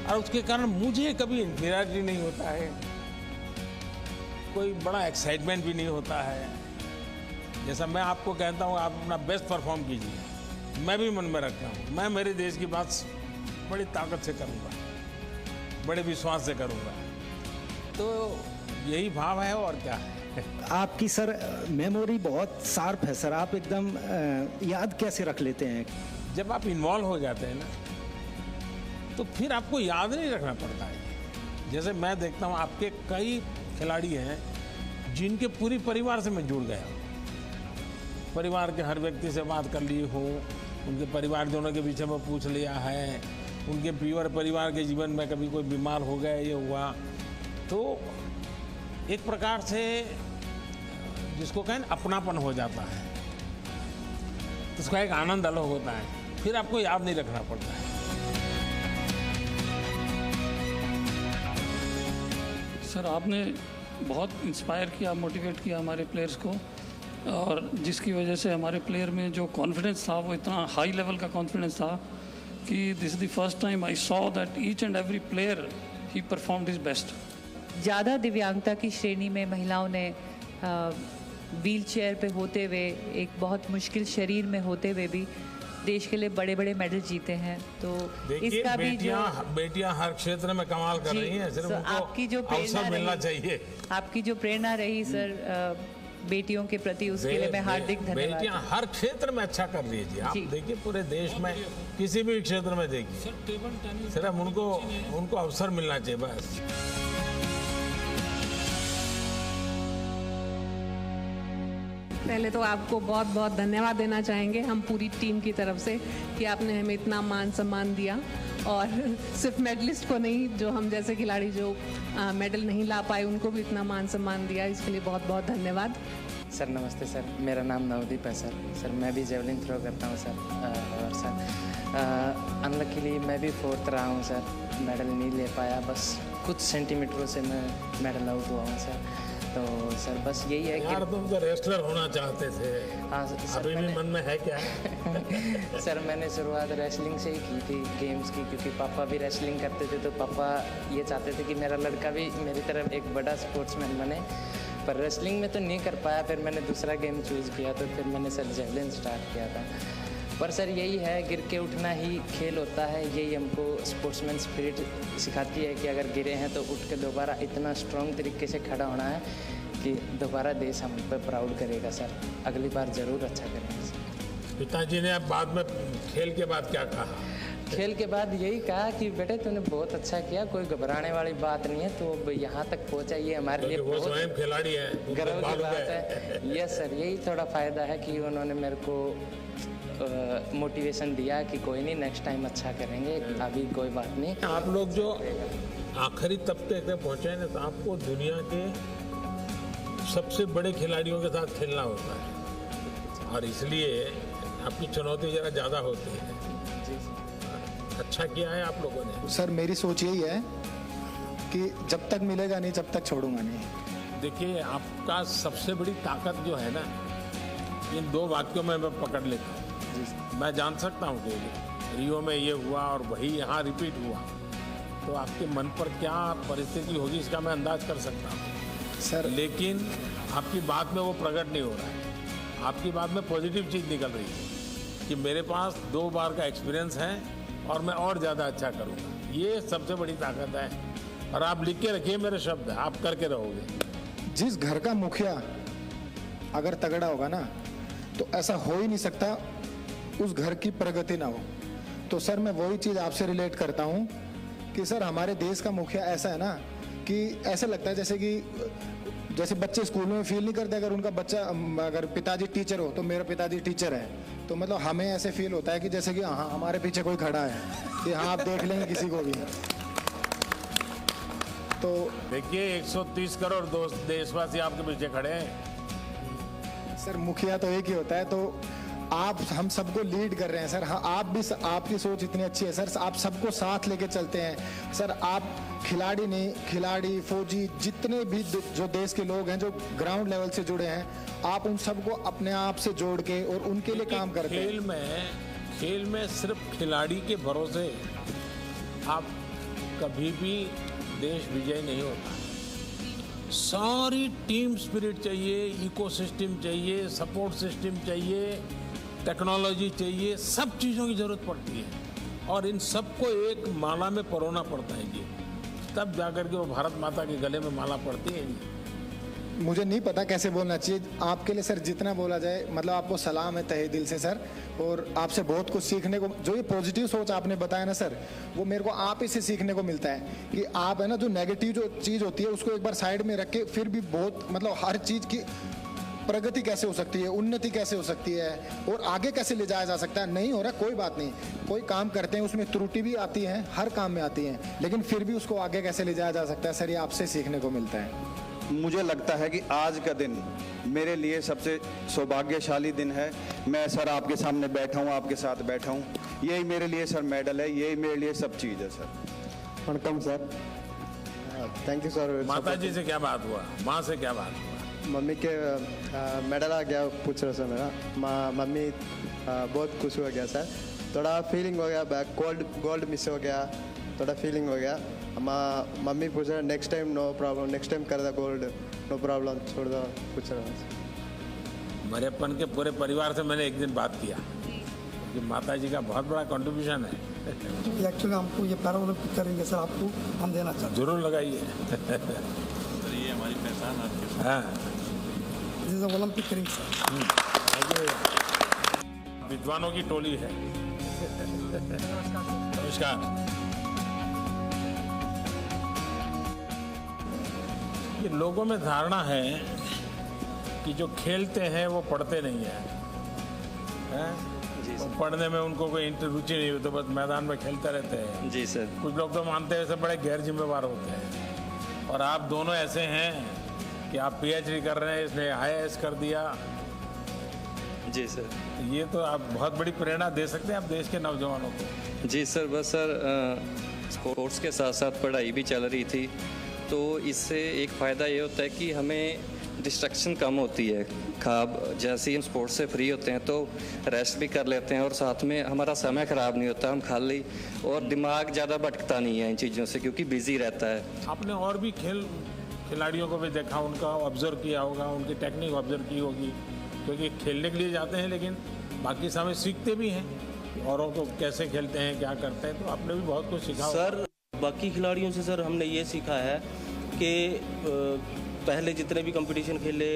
और उसके कारण मुझे कभी इंफीरियरिटी नहीं होता है, कोई बड़ा एक्साइटमेंट भी नहीं होता है। जैसा मैं आपको कहता हूँ आप अपना बेस्ट परफॉर्म कीजिए, मैं भी मन में रखता हूँ मैं मेरे देश की बात बड़ी ताकत से करूँगा, बड़े विश्वास से करूँगा। तो यही भाव है और क्या है। आपकी सर मेमोरी बहुत शार्प है सर, आप एकदम याद कैसे रख लेते हैं? जब आप इन्वॉल्व हो जाते हैं ना तो फिर आपको याद नहीं रखना पड़ता है। जैसे मैं देखता हूँ आपके कई खिलाड़ी हैं जिनके पूरी परिवार से मैं जुड़ गया हूँ, परिवार के हर व्यक्ति से बात कर ली हूँ, उनके परिवारजनों के विषय में पूछ लिया है, उनके प्योर परिवार के जीवन में कभी कोई बीमार हो गया ये हुआ। तो एक प्रकार से जिसको कहें अपनापन हो जाता है, उसका एक आनंद अलग होता है, फिर आपको याद नहीं रखना पड़ता है। सर आपने बहुत इंस्पायर किया, मोटिवेट किया हमारे प्लेयर्स को, और जिसकी वजह से हमारे प्लेयर में जो कॉन्फिडेंस था वो इतना हाई लेवल का कॉन्फिडेंस था कि this is the first time I saw that each and every player he performed his best. ज़्यादा दिव्यांगता की श्रेणी में महिलाओं ने व्हील चेयर पे होते हुए, एक बहुत मुश्किल शरीर में होते हुए भी देश के लिए बड़े बड़े मेडल जीते हैं। तो इसका भी जो बेटियां हर क्षेत्र में कमाल कर रही हैं, सिर्फ उनको आपकी जो अवसर मिलना चाहिए। आपकी जो प्रेरणा रही सर बेटियों के प्रति, उसके लिए मैं हार्दिक धन्यवाद। बेटियां हर क्षेत्र में अच्छा कर रही है जी। आप देखिए पूरे देश में किसी भी क्षेत्र में देखिए, सिर्फ उनको अवसर मिलना चाहिए बस। पहले तो आपको बहुत बहुत धन्यवाद देना चाहेंगे हम पूरी टीम की तरफ से कि आपने हमें इतना मान सम्मान दिया, और सिर्फ मेडलिस्ट को नहीं, जो हम जैसे खिलाड़ी जो मेडल नहीं ला पाए उनको भी इतना मान सम्मान दिया, इसके लिए बहुत बहुत धन्यवाद। सर नमस्ते सर, मेरा नाम नवदीप है सर मैं भी जेवलिन थ्रो करता हूँ सर। और सर अनलकीली मैं भी 4th रहा हूँ सर, मेडल नहीं ले पाया, बस कुछ सेंटीमीटरों से मैं मेडल आउट हुआ हूँ सर। तो सर बस यही है यार तुम तो रेसलर होना चाहते थे। हाँ सर, अभी भी मन में है क्या? सर मैंने शुरुआत रेसलिंग से ही की थी, गेम्स की, क्योंकि पापा भी रेसलिंग करते थे तो पापा ये चाहते थे कि मेरा लड़का भी मेरी तरफ एक बड़ा स्पोर्ट्समैन बने, पर रेसलिंग में तो नहीं कर पाया। फिर मैंने दूसरा गेम चूज़ किया, तो फिर मैंने सर जेवलिन स्टार्ट किया था। पर सर यही है, गिर के उठना ही खेल होता है, यही हमको स्पोर्ट्समैन स्पिरिट सिखाती है कि अगर गिरे हैं तो उठ के दोबारा इतना स्ट्रॉन्ग तरीके से खड़ा होना है कि दोबारा देश हम पे प्राउड करेगा सर, अगली बार ज़रूर अच्छा करेंगे सर। पिताजी ने बाद में खेल के बाद क्या कहा? खेल के बाद यही कहा कि बेटे तूने बहुत अच्छा किया, कोई घबराने वाली बात नहीं है, तो अब यहाँ तक पहुँचा, ये हमारे लिए वो स्वयं खिलाड़ी है, गर्व की बात है। यस सर, यही थोड़ा फ़ायदा है कि उन्होंने मेरे को मोटिवेशन दिया कि कोई नहीं, नेक्स्ट टाइम अच्छा करेंगे, अभी कोई बात नहीं। आप लोग जो आखिरी तबके तक पहुँचे हैं तो आपको दुनिया के सबसे बड़े खिलाड़ियों के साथ खेलना होता है, और इसलिए आपकी चुनौती ज़रा ज़्यादा होती है। अच्छा किया है आप लोगों ने। सर मेरी सोच यही है कि जब तक मिलेगा नहीं तब तक छोड़ूंगा नहीं। देखिए आपका सबसे बड़ी ताकत जो है ना, इन 2 वाक्यों में मैं पकड़ लेता हूँ। मैं जान सकता हूँ कि रियो में ये हुआ और वही यहाँ रिपीट हुआ, तो आपके मन पर क्या परिस्थिति होगी इसका मैं अंदाज कर सकता हूँ सर। लेकिन आपकी बात में वो प्रकट नहीं हो रहा है, आपकी बात में पॉजिटिव चीज़ निकल रही है कि मेरे पास 2 बार का एक्सपीरियंस है और मैं और ज़्यादा अच्छा करूँगा। ये सबसे बड़ी ताकत है। और आप लिख के रखिए मेरे शब्द, आप करके रहोगे। जिस घर का मुखिया अगर तगड़ा होगा ना, तो ऐसा हो ही नहीं सकता उस घर की प्रगति ना हो। तो सर मैं वही चीज़ आपसे रिलेट करता हूँ कि सर हमारे देश का मुखिया ऐसा है ना कि ऐसा लगता है जैसे बच्चे स्कूल में फील नहीं करते अगर उनका बच्चा, अगर पिताजी टीचर हो तो मेरा पिताजी टीचर है, तो मतलब हमें ऐसे फील होता है कि जैसे कि हाँ हमारे पीछे कोई खड़ा है, कि हाँ आप देख लेंगे किसी को भी। तो देखिए 130 करोड़ देशवासी आपके पीछे खड़े हैं। सर मुखिया तो एक ही होता है, तो आप हम सबको लीड कर रहे हैं सर। हाँ आप भी, आपकी सोच इतनी अच्छी है सर, आप सबको साथ लेके चलते हैं सर। आप खिलाड़ी नहीं, खिलाड़ी, फौजी, जितने भी जो देश के लोग हैं जो ग्राउंड लेवल से जुड़े हैं, आप उन सबको अपने आप से जोड़ के और उनके लिए काम करते हैं। खेल में सिर्फ खिलाड़ी के भरोसे आप कभी भी देश विजय नहीं होता। सारी टीम स्पिरिट चाहिए, इकोसिस्टम चाहिए, सपोर्ट सिस्टम चाहिए, टेक्नोलॉजी चाहिए, सब चीज़ों की ज़रूरत पड़ती है और इन सबको एक माला में परोना पड़ता है जी, तब जाकर के वो भारत माता के गले में माला पड़ती है जी। मुझे नहीं पता कैसे बोलना चाहिए, आपके लिए सर जितना बोला जाए, मतलब आपको सलाम है तहे दिल से सर। और आपसे बहुत कुछ सीखने को, जो ये पॉजिटिव सोच आपने बताया ना सर, वो मेरे को आप ही से सीखने को मिलता है कि आप है ना जो नेगेटिव जो चीज़ होती है उसको एक बार साइड में रख के फिर भी बहुत, मतलब हर चीज़ की प्रगति कैसे हो सकती है, उन्नति कैसे हो सकती है और आगे कैसे ले जाया जा सकता है। नहीं हो रहा कोई बात नहीं, कोई काम करते हैं उसमें त्रुटि भी आती है, हर काम में आती है, लेकिन फिर भी उसको आगे कैसे ले जाया जा सकता है सर, ये आपसे सीखने को मिलता है। मुझे लगता है कि आज का दिन मेरे लिए सबसे सौभाग्यशाली दिन है। मैं सर आपके सामने बैठा हूँ, आपके साथ बैठा हूँ, यही मेरे लिए सर मेडल है, यही मेरे लिए सब चीज़ है sir. वणकम sir, thank you sir. माता जी से क्या बात हुआ, माँ से क्या बात हुआ? मम्मी के मेडल आ गया, पूछ रहा सर मेरा, मम्मी बहुत खुश हो गया सर, थोड़ा फीलिंग हो गया, गोल्ड मिस हो गया, थोड़ा फीलिंग हो गया। मम्मी पूछ रहा next time no problem, next time कर दो गोल्ड, नो प्रॉब्लम, छोड़ दो, पूछ रहा। मरेपन के पूरे परिवार से मैंने एक दिन बात किया कि माता जी का बहुत बड़ा कंट्रीब्यूशन है। एक्चुअली हमको ये पैरा ओलंपिक करेंगे सर, आपको हम देना चाहते हैं। जरूर लगाइए। ये हमारी पहचान आपके। हाँ, ओलंपिक करेंगे सर। विद्वानों की टोली है। नमस्कार। ये लोगों में धारणा है कि जो खेलते हैं वो पढ़ते नहीं हैं, वो पढ़ने में उनको कोई रुचि नहीं होती, तो बस मैदान में खेलते रहते हैं। जी सर। कुछ लोग तो मानते हैं सब बड़े गैर जिम्मेवार होते हैं, और आप दोनों ऐसे हैं कि आप PhD कर रहे हैं, इसने IAS कर दिया। जी सर। ये तो आप बहुत बड़ी प्रेरणा दे सकते हैं आप देश के नौजवानों को। जी सर, बस सर स्पोर्ट्स के साथ साथ पढ़ाई भी चल रही थी, तो इससे एक फ़ायदा ये होता है कि हमें डिस्ट्रैक्शन कम होती है। खाब जैसे ही हम स्पोर्ट्स से फ्री होते हैं तो रेस्ट भी कर लेते हैं और साथ में हमारा समय ख़राब नहीं होता, हम खाली, और दिमाग ज़्यादा भटकता नहीं है इन चीज़ों से क्योंकि बिजी रहता है। आपने और भी खिलाड़ियों को भी देखा, उनका ऑब्जर्व किया होगा, उनकी टेक्निक ऑब्जर्व की होगी, क्योंकि खेलने के लिए जाते हैं लेकिन बाकी समय सीखते भी हैं, औरों को कैसे खेलते हैं, क्या करते हैं, तो आपने भी बहुत कुछ सीखा सर। बाकी खिलाड़ियों से सर हमने ये सीखा है कि पहले जितने भी कंपटीशन खेले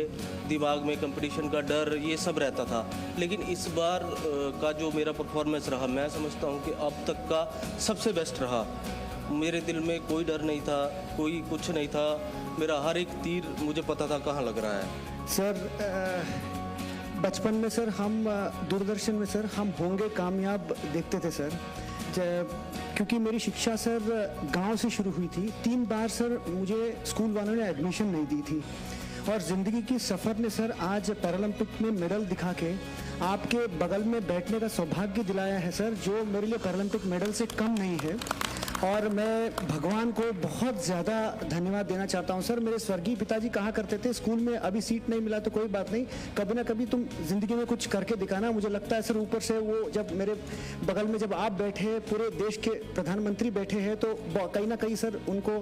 दिमाग में कंपटीशन का डर ये सब रहता था, लेकिन इस बार का जो मेरा परफॉर्मेंस रहा मैं समझता हूँ कि अब तक का सबसे बेस्ट रहा। मेरे दिल में कोई डर नहीं था, कोई कुछ नहीं था, मेरा हर एक तीर मुझे पता था कहाँ लग रहा है। सर बचपन में सर हम दूरदर्शन में सर हम होंगे कामयाब देखते थे सर, क्योंकि मेरी शिक्षा सर गांव से शुरू हुई थी। 3 बार सर मुझे स्कूल वालों ने एडमिशन नहीं दी थी, और ज़िंदगी की सफ़र ने सर आज पैरालंपिक में मेडल दिखा के आपके बगल में बैठने का सौभाग्य दिलाया है सर, जो मेरे लिए पैरालंपिक मेडल से कम नहीं है। और मैं भगवान को बहुत ज़्यादा धन्यवाद देना चाहता हूँ सर। मेरे स्वर्गीय पिताजी कहा करते थे स्कूल में अभी सीट नहीं मिला तो कोई बात नहीं, कभी ना कभी तुम ज़िंदगी में कुछ करके दिखाना। मुझे लगता है सर ऊपर से वो जब मेरे बगल में जब आप बैठे, पूरे देश के प्रधानमंत्री बैठे हैं, तो कहीं ना कहीं सर उनको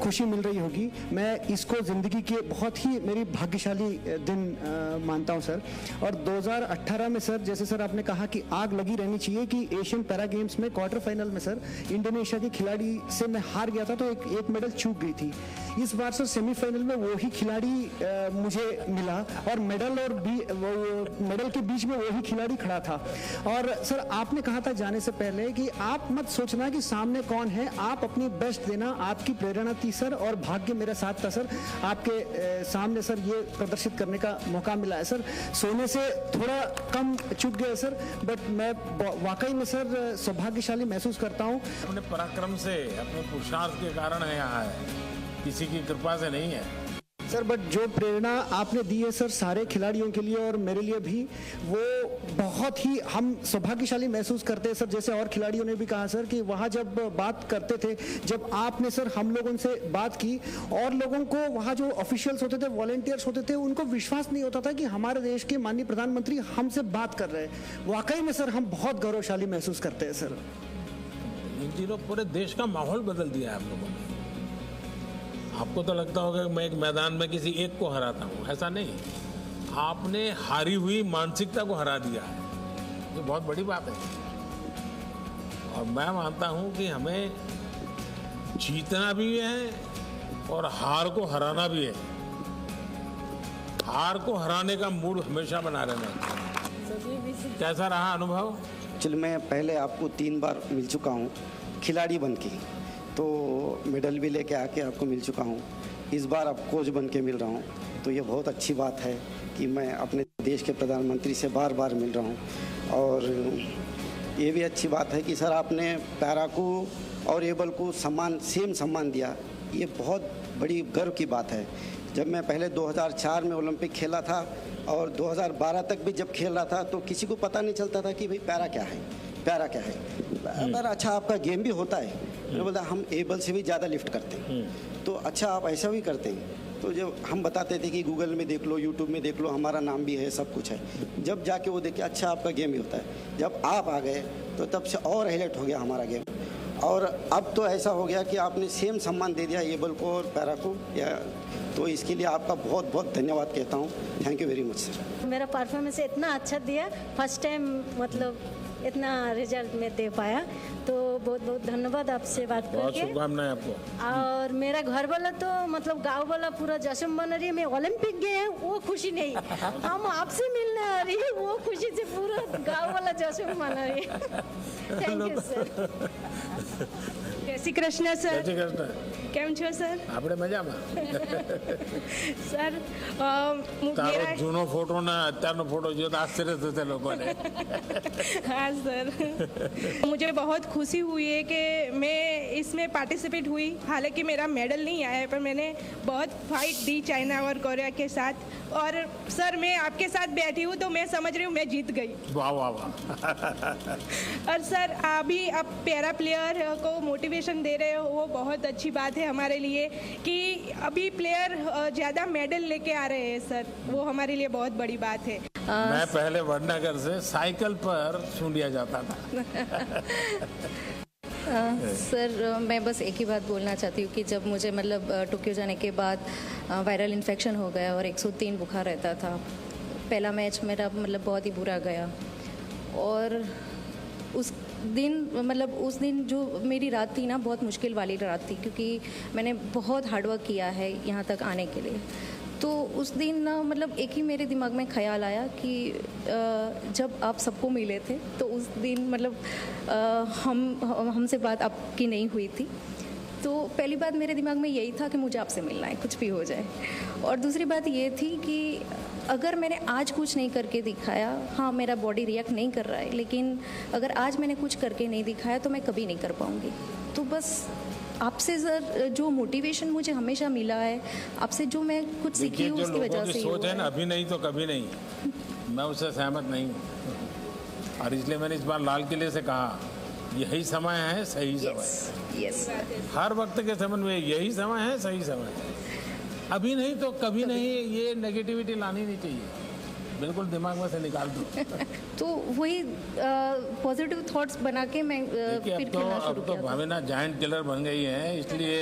खुशी मिल रही होगी। मैं इसको ज़िंदगी के बहुत ही मेरी भाग्यशाली दिन मानता हूँ सर। और 2018 में सर, जैसे सर आपने कहा कि आग लगी रहनी चाहिए कि एशियन पैरा गेम्स में क्वार्टर फाइनल में सर इंडोनेशिया के खिलाड़ी से मैं हार गया था, तो एक मेडल चूक गई थी। इस बार सर सेमीफाइनल में वही खिलाड़ी मुझे मिला और मेडल के बीच में वही खिलाड़ी खड़ा था। और सर आपने कहा था जाने से पहले कि आप मत सोचना कि सामने कौन है, आप अपनी बेस्ट देना, आपकी प्रेरणा थी सर और भाग्य मेरे साथ था सर। आपके सामने सर ये प्रदर्शित करने का मौका मिला है सर। सोने से थोड़ा कम चूक गए सर, बट मैं वाकई में सर सौभाग्यशाली महसूस करता हूँ। अपने पराक्रम से, अपने पुरुषार्थ के कारण है यहाँ है, किसी की कृपा से नहीं है सर। बट जो प्रेरणा आपने दी है सर सारे खिलाड़ियों के लिए और मेरे लिए भी, वो बहुत ही हम सौभाग्यशाली महसूस करते हैं सर। जैसे और खिलाड़ियों ने भी कहा सर कि वहाँ जब बात करते थे, जब आपने सर हम लोगों से बात की और लोगों को वहाँ जो ऑफिशियल्स होते थे, वॉलंटियर्स होते थे, उनको विश्वास नहीं होता था कि हमारे देश के माननीय प्रधानमंत्री हमसे बात कर रहे हैं। वाकई में सर हम बहुत गौरवशाली महसूस करते हैं सर। इन दिनों पूरे देश का माहौल बदल दिया है आप लोगों ने। आपको तो लगता होगा कि मैं एक मैदान में किसी एक को हराता हूँ, ऐसा नहीं। आपने हारी हुई मानसिकता को हरा दिया है, ये बहुत बड़ी बात है। और मैं मानता हूँ कि हमें जीतना भी है और हार को हराना भी है। हार को हराने का मूड हमेशा बना रहना चाहिए। कैसा रहा अनुभव? चल मैं पहले आपको 3 बार मिल चुका हूँ खिलाड़ी बन के, तो मेडल भी लेके आके आपको मिल चुका हूँ। इस बार अब कोच बन के मिल रहा हूँ, तो ये बहुत अच्छी बात है कि मैं अपने देश के प्रधानमंत्री से बार बार मिल रहा हूँ। और ये भी अच्छी बात है कि सर आपने पैरा को और एबल को सेम सम्मान दिया, ये बहुत बड़ी गर्व की बात है। जब मैं पहले 2004 में ओलंपिक खेला था और 2012 तक भी जब खेल रहा था, तो किसी को पता नहीं चलता था कि भाई पैरा क्या है, पैरा क्या है। अगर अच्छा आपका गेम भी होता है, मैंने बोला हम एबल से भी ज़्यादा लिफ्ट करते हैं, तो अच्छा आप ऐसा भी करते हैं। तो जब हम बताते थे कि गूगल में देख लो, यूट्यूब में देख लो, हमारा नाम भी है, सब कुछ है। जब जाके वो देखे अच्छा आपका गेम भी होता है, जब आप आ गए तो तब से और हाईलाइट हो गया हमारा गेम। और अब तो ऐसा हो गया कि आपने सेम सम्मान दे दिया एबल को और पैरा को, तो इसके लिए आपका बहुत बहुत धन्यवाद कहता हूँ। Thank you very much sir. मेरा परफॉर्मेंस इतना अच्छा दिया, फर्स्ट टाइम मतलब इतना रिजल्ट में दे पाया, तो बहुत बहुत धन्यवाद आपसे बात करके। बहुत शुभकामनाएं आपको। और मेरा घर वाला तो मतलब गांव वाला पूरा जश्न मना रही है। मैं ओलंपिक गए हैं वो खुशी नहीं, हम आपसे मिलने आ रही है वो खुशी से पूरा गांव वाला जश्न मना रही है। Thank you sir. જય શ્રી કૃષ્ણ સર। જય શ્રી કૃષ્ણ। કેમ છો સર? આપણે મજામાં। સર તારો જૂનો ફોટો ને અત્યારનો ફોટો જો તો આશ્ચર્ય થશે લોકોને। हाँ सर, मुझे बहुत खुशी हुई है कि मैं इसमें पार्टिसिपेट हुई। हालांकि मेरा मेडल नहीं आया, पर मैंने बहुत फाइट दी चाइना और कोरिया के साथ। और सर मैं आपके साथ बैठी हूँ तो मैं समझ रही हूँ मैं जीत गई। वाह वाह वाह। और सर अभी आप पैरा प्लेयर को मोटिवेशन दे रहे हो, वो बहुत अच्छी बात है हमारे लिए कि अभी प्लेयर ज़्यादा मेडल लेके आ रहे हैं सर, वो हमारे लिए बहुत बड़ी बात है। मैं पहले वडनगर से साइकिल पर सूंढिया जाता था। सर मैं बस एक ही बात बोलना चाहती हूँ कि जब मुझे मतलब टोक्यो जाने के बाद वायरल इन्फेक्शन हो गया और 103 बुखार रहता था। पहला मैच मेरा मतलब बहुत ही बुरा गया और उस दिन जो मेरी रात थी ना, बहुत मुश्किल वाली रात थी, क्योंकि मैंने बहुत हार्डवर्क किया है यहाँ तक आने के लिए। तो उस दिन ना मतलब एक ही मेरे दिमाग में ख्याल आया कि जब आप सबको मिले थे तो उस दिन मतलब हमसे बात आपकी नहीं हुई थी। तो पहली बात मेरे दिमाग में यही था कि मुझे आपसे मिलना है, कुछ भी हो जाए। और दूसरी बात ये थी कि अगर मैंने आज कुछ नहीं करके दिखाया, हाँ मेरा बॉडी रिएक्ट नहीं कर रहा है, लेकिन अगर आज मैंने कुछ करके नहीं दिखाया तो मैं कभी नहीं कर पाऊँगी। तो बस आपसे सर जो मोटिवेशन मुझे हमेशा मिला है, आपसे जो मैं कुछ सीखी हूँ उसकी वजह से सोच है ना, अभी नहीं तो कभी नहीं, मैं उससे सहमत नहीं हूँ। और इसलिए मैंने इस बार लाल किले से कहा यही समय है, सही समय। यस हर वक्त के संबंध में यही समय है, सही समय है। अभी नहीं तो कभी नहीं, ये नेगेटिविटी लानी नहीं चाहिए, बिल्कुल दिमाग में से निकाल दो। तो वही पॉजिटिव थॉट्स बना के मैं फिर खेलना शुरू किया। अब तो भावना जायंट किलर बन गई है, इसलिए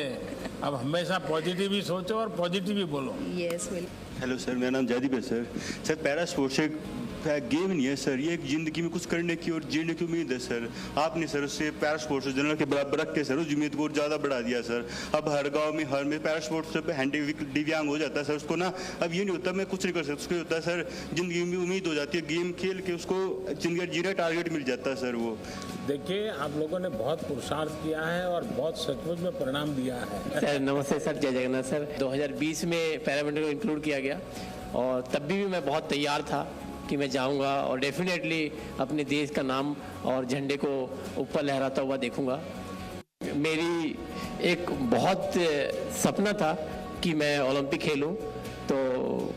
अब हमेशा पॉजिटिव ही सोचो और पॉजिटिव ही बोलो। यस हेलो सर, मेरा नाम जयदीप है सर। पैरा स्पोर्ट्स से है, गेम नहीं है सर, ये एक ज़िंदगी में कुछ करने की और जीने की उम्मीद है सर। आपने सर उससे पैरा स्पोर्ट्स जनरल के बराबर रख के सर उस उम्मीद को और ज़्यादा बढ़ा दिया सर। अब हर गांव में हर में पैरा स्पोर्ट्स पे हैंडी दिव्यांग हो जाता है सर, उसको ना अब ये नहीं होता मैं कुछ नहीं कर सकता, उसको होता है सर ज़िंदगी में उम्मीद हो जाती है, गेम खेल के उसको जिंदगी जीने टारगेट मिल जाता है सर। वो देखिए आप लोगों ने बहुत पुरुषार्थ किया है और बहुत सचमुच में परिणाम दिया है। सर नमस्ते सर, जय जगन्नाथ सर। 2020 में पैरामिलिट्री को इंक्लूड किया गया और तब भी मैं बहुत तैयार था कि मैं जाऊंगा और डेफिनेटली अपने देश का नाम और झंडे को ऊपर लहराता हुआ देखूंगा। मेरी एक बहुत सपना था कि मैं ओलंपिक खेलूं, तो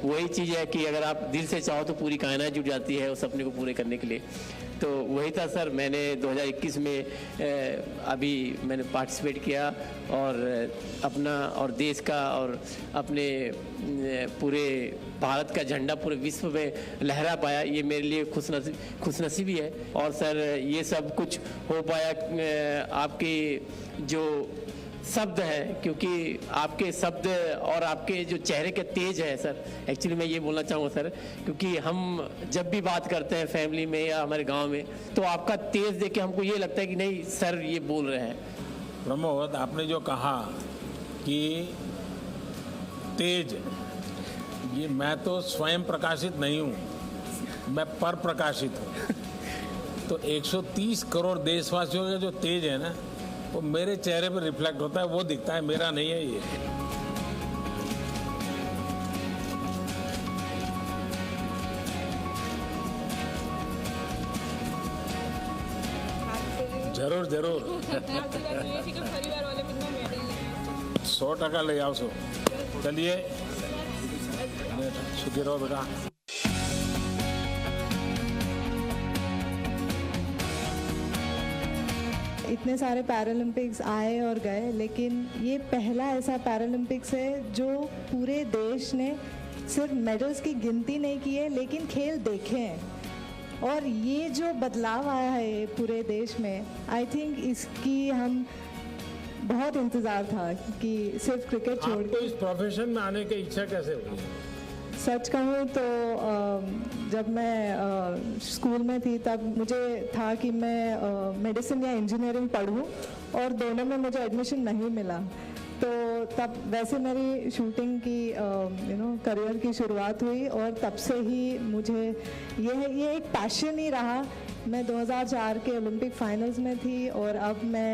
वही चीज़ है कि अगर आप दिल से चाहो तो पूरी कायनात जुट जाती है उस सपने को पूरे करने के लिए। तो वही था सर, मैंने 2021 में अभी मैंने पार्टिसिपेट किया और अपना और देश का और अपने पूरे भारत का झंडा पूरे विश्व में लहरा पाया, ये मेरे लिए खुशनसीबी है। और सर ये सब कुछ हो पाया आपके जो शब्द है, क्योंकि आपके शब्द और आपके जो चेहरे के तेज है सर, एक्चुअली मैं ये बोलना चाहूँगा सर, क्योंकि हम जब भी बात करते हैं फैमिली में या हमारे गांव में तो आपका तेज देख के हमको ये लगता है कि नहीं सर ये बोल रहे हैं। प्रमोद, आपने जो कहा कि तेज, ये मैं तो स्वयं प्रकाशित नहीं हूँ, मैं पर प्रकाशित हूँ। तो 130 करोड़ देशवासियों का जो तेज है ना वो मेरे चेहरे पर रिफ्लेक्ट होता है, वो दिखता है, मेरा नहीं है ये। जरूर जरूर 100% ले आओ। सो चलिए, सुखी रहो बेटा। इतने सारे पैरालंपिक्स आए और गए, लेकिन ये पहला ऐसा पैरालंपिक्स है जो पूरे देश ने सिर्फ मेडल्स की गिनती नहीं की है लेकिन खेल देखे हैं। और ये जो बदलाव आया है पूरे देश में, आई थिंक इसकी हम बहुत इंतज़ार था कि सिर्फ क्रिकेट छोड़ के इस प्रोफेशन में आने की इच्छा कैसे हुई? सच कहूँ तो जब मैं स्कूल में थी तब मुझे था कि मैं मेडिसिन या इंजीनियरिंग पढ़ूँ और दोनों में मुझे एडमिशन नहीं मिला। तो तब वैसे मेरी शूटिंग की करियर की शुरुआत हुई और तब से ही मुझे ये एक पैशन ही रहा। मैं 2004 के ओलंपिक फाइनल्स में थी और अब मैं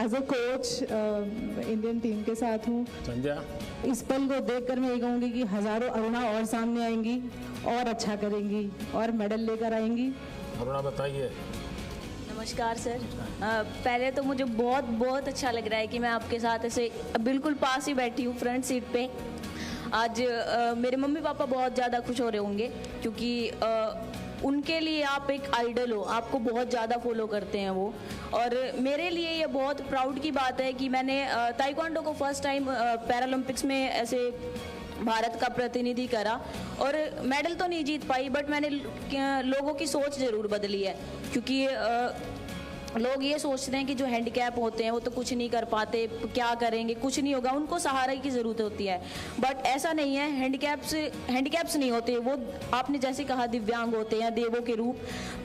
as a coach Indian team के साथ हूँ। संध्या, इस पल को देखकर मैं ये कहूँगी कि हजारों अरुणा और सामने आएंगी और अच्छा करेंगी और मेडल लेकर आएंगी। अरुणा बताइए। नमस्कार सर, पहले तो मुझे बहुत बहुत अच्छा लग रहा है कि मैं आपके साथ ऐसे बिल्कुल पास ही बैठी हूँ फ्रंट सीट पे। आज मेरे मम्मी पापा बहुत ज़्यादा खुश हो रहे होंगे क्योंकि उनके लिए आप एक आइडल हो, आपको बहुत ज़्यादा फॉलो करते हैं वो। और मेरे लिए ये बहुत प्राउड की बात है कि मैंने ताइक्वांडो को फर्स्ट टाइम पैरालंपिक्स में ऐसे भारत का प्रतिनिधि करा और मेडल तो नहीं जीत पाई, बट मैंने लोगों की सोच ज़रूर बदली है। क्योंकि लोग ये सोचते हैं कि जो हैंडीकैप होते हैं वो तो कुछ नहीं कर पाते, क्या करेंगे, कुछ नहीं होगा, उनको सहारा की ज़रूरत होती है। बट ऐसा नहीं है, हैंडीकैप्स नहीं होते वो, आपने जैसे कहा दिव्यांग होते हैं देवों के रूप,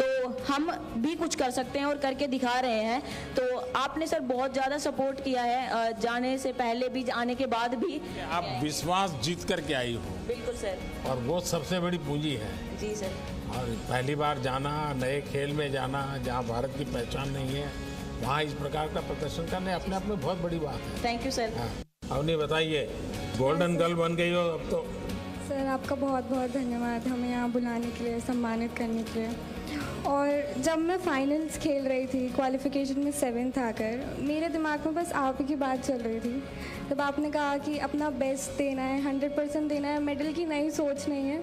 तो हम भी कुछ कर सकते हैं और करके दिखा रहे हैं। तो आपने सर बहुत ज़्यादा सपोर्ट किया है, जाने से पहले भी, आने के बाद भी। आप विश्वास जीत करके आई हो। बिल्कुल सर, और वो सबसे बड़ी पूंजी है। जी सर। और पहली बार जाना, नए खेल में जाना जहाँ भारत की पहचान नहीं है, वहाँ इस प्रकार का प्रदर्शन करने अपने आप में बहुत बड़ी बात है। Thank you sir. अवनी बताइए, गोल्डन गर्ल बन गई हो अब तो। सर आपका बहुत बहुत धन्यवाद हमें यहाँ बुलाने के लिए, सम्मानित करने के लिए। और जब मैं फाइनल्स खेल रही थी, क्वालिफिकेशन में 7th आकर, मेरे दिमाग में बस आप ही की बात चल रही थी। तब आपने कहा कि अपना बेस्ट देना है, 100% देना है, मेडल की नई सोच नहीं है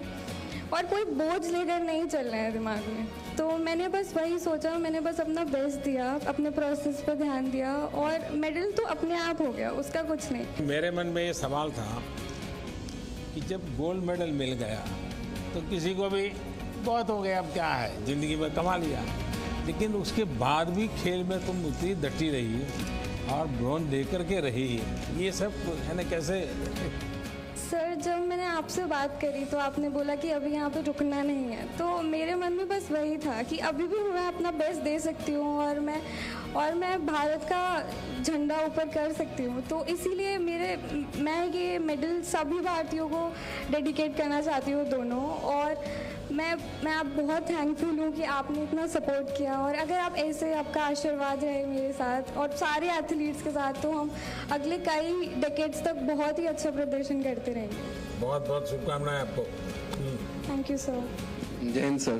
और कोई बोझ लेकर नहीं चलना है दिमाग में। तो मैंने बस वही सोचा, मैंने बस अपना बेस्ट दिया, अपने प्रोसेस पर ध्यान दिया और मेडल तो अपने आप हो गया, उसका कुछ नहीं। मेरे मन में ये सवाल था कि जब गोल्ड मेडल मिल गया तो किसी को भी बहुत हो गया, अब क्या है, ज़िंदगी में कमा लिया। लेकिन उसके बाद भी खेल में तुम उतनी डटी रही और ब्रोंज दे करके रही, ये सब है ना कैसे? सर, जब मैंने आपसे बात करी तो आपने बोला कि अभी यहाँ पे रुकना नहीं है, तो मेरे मन में बस वही था कि अभी भी मैं अपना बेस्ट दे सकती हूँ और मैं भारत का झंडा ऊपर कर सकती हूँ। तो इसीलिए मैं ये मेडल सभी भारतीयों को डेडिकेट करना चाहती हूँ दोनों। और मैं आप बहुत थैंकफुल हूँ कि आपने इतना सपोर्ट किया, और अगर आप ऐसे आपका आशीर्वाद रहे मेरे साथ और सारे एथलीट्स के साथ, तो हम अगले कई डेकेड्स तक बहुत ही अच्छा प्रदर्शन करते रहेंगे। बहुत बहुत शुभकामनाएं आपको। Thank you sir. जय हिंद सर,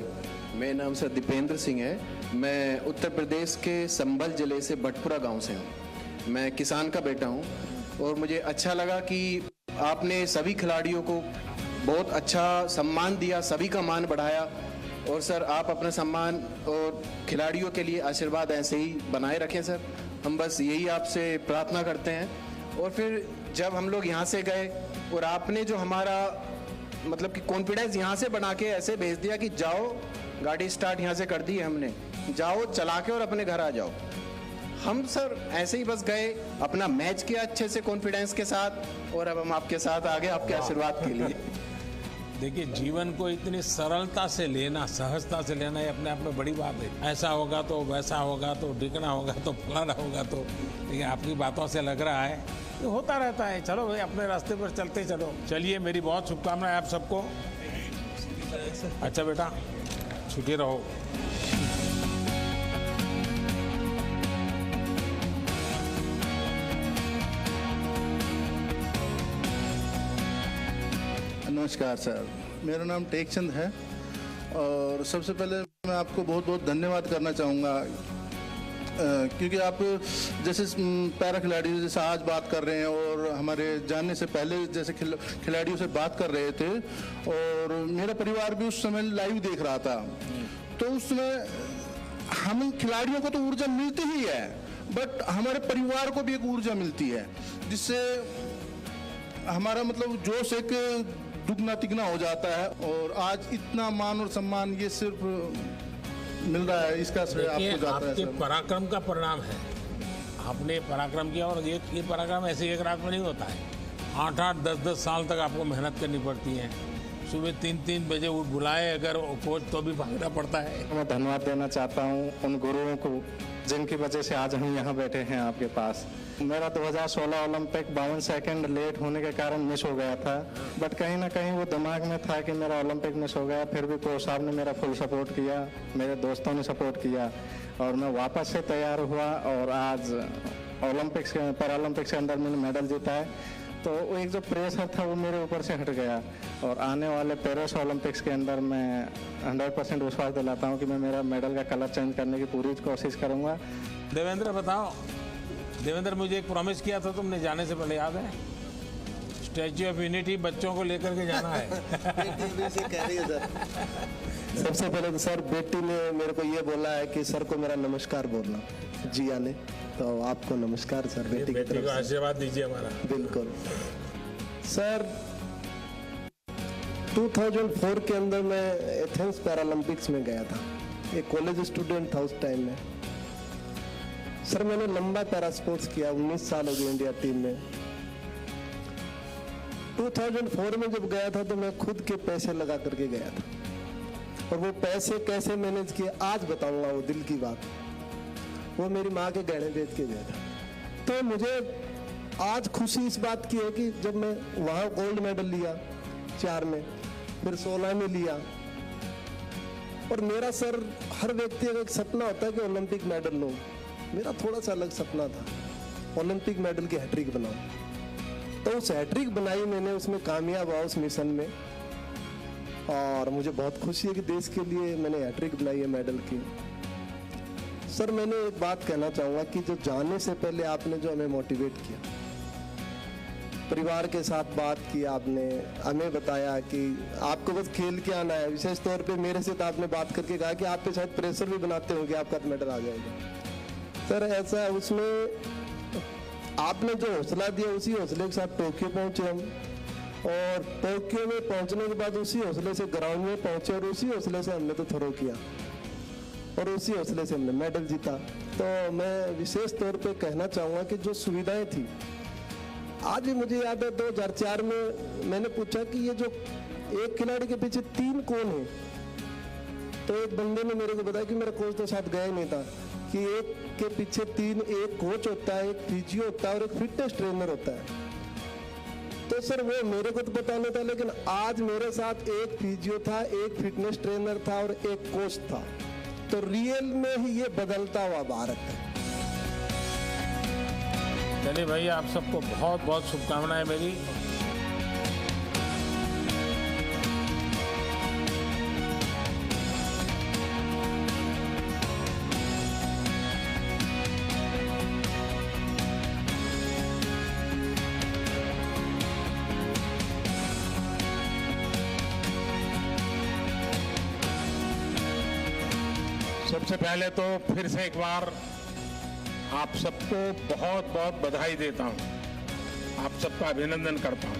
मेरा नाम सर दीपेंद्र सिंह है। मैं उत्तर प्रदेश के संभल जिले से भटपुरा गांव से हूं। मैं किसान का बेटा हूं और मुझे अच्छा लगा कि आपने सभी खिलाड़ियों को बहुत अच्छा सम्मान दिया, सभी का मान बढ़ाया। और सर आप अपना सम्मान और खिलाड़ियों के लिए आशीर्वाद ऐसे ही बनाए रखें सर, हम बस यही आपसे प्रार्थना करते हैं। और फिर जब हम लोग यहाँ से गए और आपने जो हमारा मतलब कि कॉन्फिडेंस यहाँ से बना के ऐसे भेज दिया कि जाओ, गाड़ी स्टार्ट यहाँ से कर दी है हमने, जाओ चला के और अपने घर आ जाओ। हम सर ऐसे ही बस गए, अपना मैच किया अच्छे से कॉन्फिडेंस के साथ, और अब हम आपके साथ आ गए आपके आशीर्वाद के लिए। देखिए, जीवन को इतनी सरलता से लेना, सहजता से लेना, ये अपने आप में बड़ी बात है। ऐसा होगा तो वैसा होगा तो ढिकना होगा तो फलाना होगा तो, लेकिन आपकी बातों से लग रहा है तो होता रहता है। चलो भाई, अपने रास्ते पर चलते चलो। चलिए, मेरी बहुत शुभकामनाएं आप सबको। अच्छा बेटा, छुट्टी रहो। नमस्कार सर, मेरा नाम टेकचंद है और सबसे पहले मैं आपको बहुत बहुत धन्यवाद करना चाहूँगा, क्योंकि आप जैसे पैरा खिलाड़ी जैसे आज बात कर रहे हैं और हमारे जानने से पहले जैसे खिलाड़ियों से बात कर रहे थे, और मेरा परिवार भी उस समय लाइव देख रहा था। तो उस समय हम खिलाड़ियों को तो ऊर्जा मिलती ही है, बट हमारे परिवार को भी एक ऊर्जा मिलती है, जिससे हमारा मतलब जोश एक दुगना तिगना हो जाता है। और आज इतना मान और सम्मान ये सिर्फ मिल रहा है, इसका श्रेय आपको जाता है। आपके पराक्रम का परिणाम है, आपने पराक्रम किया। और ये पराक्रम ऐसे एक रात में नहीं होता है, 8-8, 10-10 साल तक आपको मेहनत करनी पड़ती है। सुबह 3-3 बजे उठ बुलाए अगर कोच तो भी भागना पड़ता है। मैं धन्यवाद देना चाहता हूँ उन गुरुओं को जिनकी वजह से आज हम यहाँ बैठे हैं आपके पास। मेरा 2016 ओलंपिक 52 सेकंड लेट होने के कारण मिस हो गया था, बट कहीं ना कहीं वो दिमाग में था कि मेरा ओलंपिक मिस हो गया। फिर भी कोच साहब ने मेरा फुल सपोर्ट किया, मेरे दोस्तों ने सपोर्ट किया और मैं वापस से तैयार हुआ और आज ओलंपिक्स के पैरालंपिक्स के अंदर मैंने मेडल जीता है। तो वो एक जो प्रेशर था वो मेरे ऊपर से हट गया और आने वाले पेरिस ओलंपिक्स के अंदर मैं 100% विश्वास दिलाता हूँ कि मैं मेरा मेडल का कलर चेंज करने की पूरी कोशिश करूँगा। देवेंद्र बताओ, देवेंद्र मुझे एक प्रॉमिस किया था तुमने जाने से पहले, याद है? स्टैच्यू ऑफ यूनिटी बच्चों को लेकर के जाना है। सबसे पहले तो सर बेटी ने मेरे को ये बोला है कि सर को मेरा नमस्कार बोलना, जिया ने, तो आपको नमस्कार सर बेटी की तरफ को से। आशीर्वाद दीजिए हमारा। बिल्कुल सर। 2004 के अंदर मैं एथेंस पैरालंपिक्स में गया था, एक कॉलेज स्टूडेंट था उस टाइम में। सर मैंने लंबा पैरा स्पोर्ट्स किया, 19 साल हो गए इंडिया टीम में। 2004 में जब गया था तो मैं खुद के पैसे लगा करके गया था, और वो पैसे कैसे मैनेज किए आज बताऊंगा, वो दिल की बात। वो मेरी माँ के गहने बेच के गया था। तो मुझे आज खुशी इस बात की है कि जब मैं वहाँ गोल्ड मेडल लिया 4 में, फिर 16 में लिया, और मेरा सर हर व्यक्ति का एक सपना होता है कि ओलंपिक मेडल लो। मेरा थोड़ा सा अलग सपना था, ओलंपिक मेडल की हैट्रिक बनाऊं। तो उस हैट्रिक बनाई मैंने, उसमें कामयाब हुआ उस मिशन में, और मुझे बहुत खुशी है कि देश के लिए मैंने हैट्रिक बनाई है मेडल की। सर मैंने एक बात कहना चाहूँगा कि जो जाने से पहले आपने जो हमें मोटिवेट किया, परिवार के साथ बात की, आपने हमें बताया कि आपको बस खेल के आना है। विशेष तौर पे मेरे से तो आपने बात करके कहा कि आप पे शायद प्रेशर भी बनाते होंगे, आपका मेडल आ जाएगा। सर ऐसा उसमें आपने जो हौसला दिया, उसी हौसले के साथ टोक्यो पहुंचे हम, और टोक्यो में पहुंचने के बाद उसी हौसले से ग्राउंड में पहुंचे, और उसी हौसले से हमने तो थ्रो किया, और उसी हौसले से हमने मेडल जीता। तो मैं विशेष तौर पे कहना चाहूँगा कि जो सुविधाएं थी, आज भी मुझे याद है 2004 में मैंने पूछा कि ये जो एक खिलाड़ी के पीछे 3 कौन है, तो एक बंदे ने मेरे को बताया कि मेरा कोच तो साथ गया ही नहीं था, कि एक के पीछे 3, एक कोच होता है, एक फिजियो होता है और एक फिटनेस ट्रेनर होता है। तो सर वो मेरे को तो पता नहीं था, लेकिन आज मेरे साथ एक फिजियो था, एक फिटनेस ट्रेनर था और एक कोच था। तो रियल में ही ये बदलता हुआ भारत है। चलिए भैया, आप सबको बहुत बहुत शुभकामनाएं मेरी। सबसे पहले तो फिर से एक बार आप सबको बहुत बहुत बधाई देता हूं, आप सबका अभिनंदन करता हूं।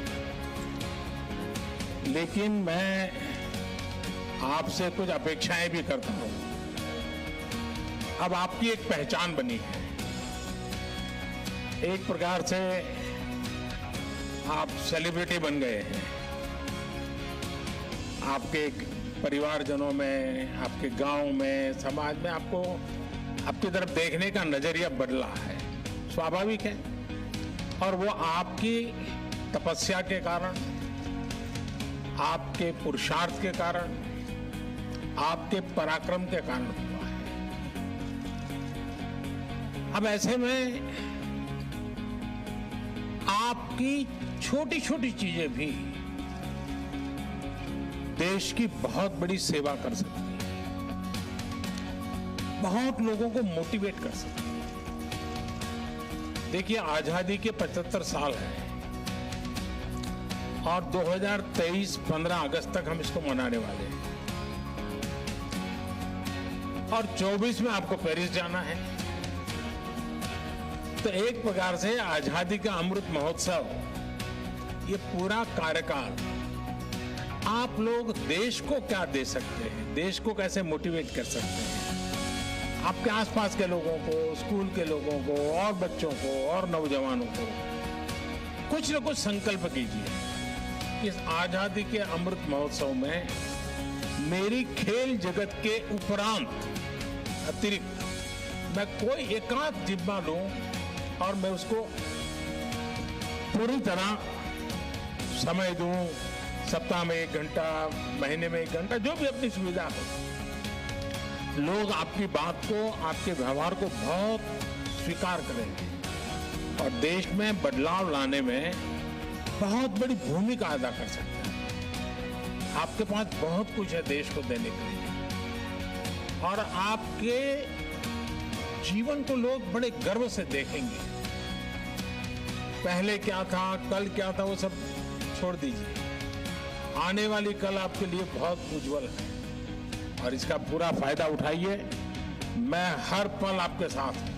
लेकिन मैं आपसे कुछ अपेक्षाएं भी करता हूं। अब आपकी एक पहचान बनी है, एक प्रकार से आप सेलिब्रिटी बन गए हैं। आपके परिवारजनों में, आपके गांव में, समाज में आपको आपकी तरफ देखने का नजरिया बदला है, स्वाभाविक है। और वो आपकी तपस्या के कारण, आपके पुरुषार्थ के कारण, आपके पराक्रम के कारण हुआ है। अब ऐसे में आपकी छोटी छोटी चीजें भी देश की बहुत बड़ी सेवा कर सकती है, बहुत लोगों को मोटिवेट कर सकती है। देखिए, आजादी के 75 साल हैं और 2023 15 अगस्त तक हम इसको मनाने वाले हैं और 24 में आपको पेरिस जाना है। तो एक प्रकार से आजादी का अमृत महोत्सव, ये पूरा कार्यकाल आप लोग देश को क्या दे सकते हैं, देश को कैसे मोटिवेट कर सकते हैं, आपके आसपास के लोगों को, स्कूल के लोगों को और बच्चों को और नौजवानों को कुछ न कुछ संकल्प कीजिए। इस आजादी के अमृत महोत्सव में मेरी खेल जगत के उपरांत अतिरिक्त मैं कोई एकांत जिम्मा लूं और मैं उसको पूरी तरह समय दूं। सप्ताह में 1 घंटा, महीने में 1 घंटा, जो भी अपनी सुविधा हो। लोग आपकी बात को, आपके व्यवहार को बहुत स्वीकार करेंगे और देश में बदलाव लाने में बहुत बड़ी भूमिका अदा कर सकते हैं। आपके पास बहुत कुछ है देश को देने के लिए और आपके जीवन को लोग बड़े गर्व से देखेंगे। पहले क्या था, कल क्या था, वो सब छोड़ दीजिए। आने वाली कल आपके लिए बहुत उज्जवल है और इसका पूरा फायदा उठाइए। मैं हर पल आपके साथ हूं।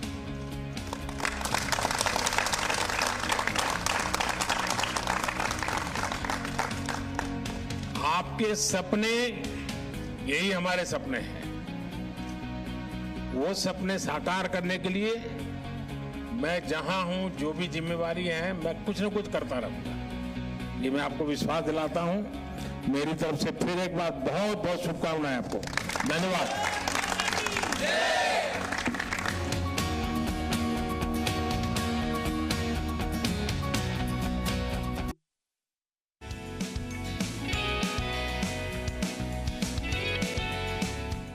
आपके सपने, यही हमारे सपने हैं। वो सपने साकार करने के लिए मैं जहां हूं, जो भी जिम्मेवारी है, मैं कुछ न कुछ करता रहूंगा। ये मैं आपको विश्वास दिलाता हूं। मेरी तरफ से फिर एक बार बहुत बहुत शुभकामनाएं आपको। धन्यवाद।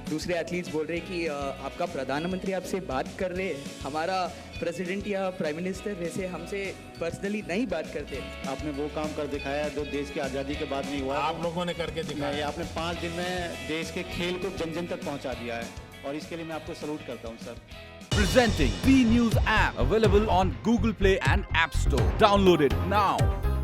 दूसरे एथलीट्स बोल रहे कि आपका प्रधानमंत्री आपसे बात कर रहे हैं, हमारा प्रेसिडेंट या प्राइम मिनिस्टर वैसे हमसे पर्सनली नहीं बात करते। आपने वो काम कर दिखाया जो देश की आज़ादी के बाद नहीं हुआ। आप लोगों ने करके दिखाया। आपने 5 दिन में देश के खेल को जन जन तक पहुंचा दिया है और इसके लिए मैं आपको सलूट करता हूं sir. Presenting B News app available on Google Play and App Store. Download it now.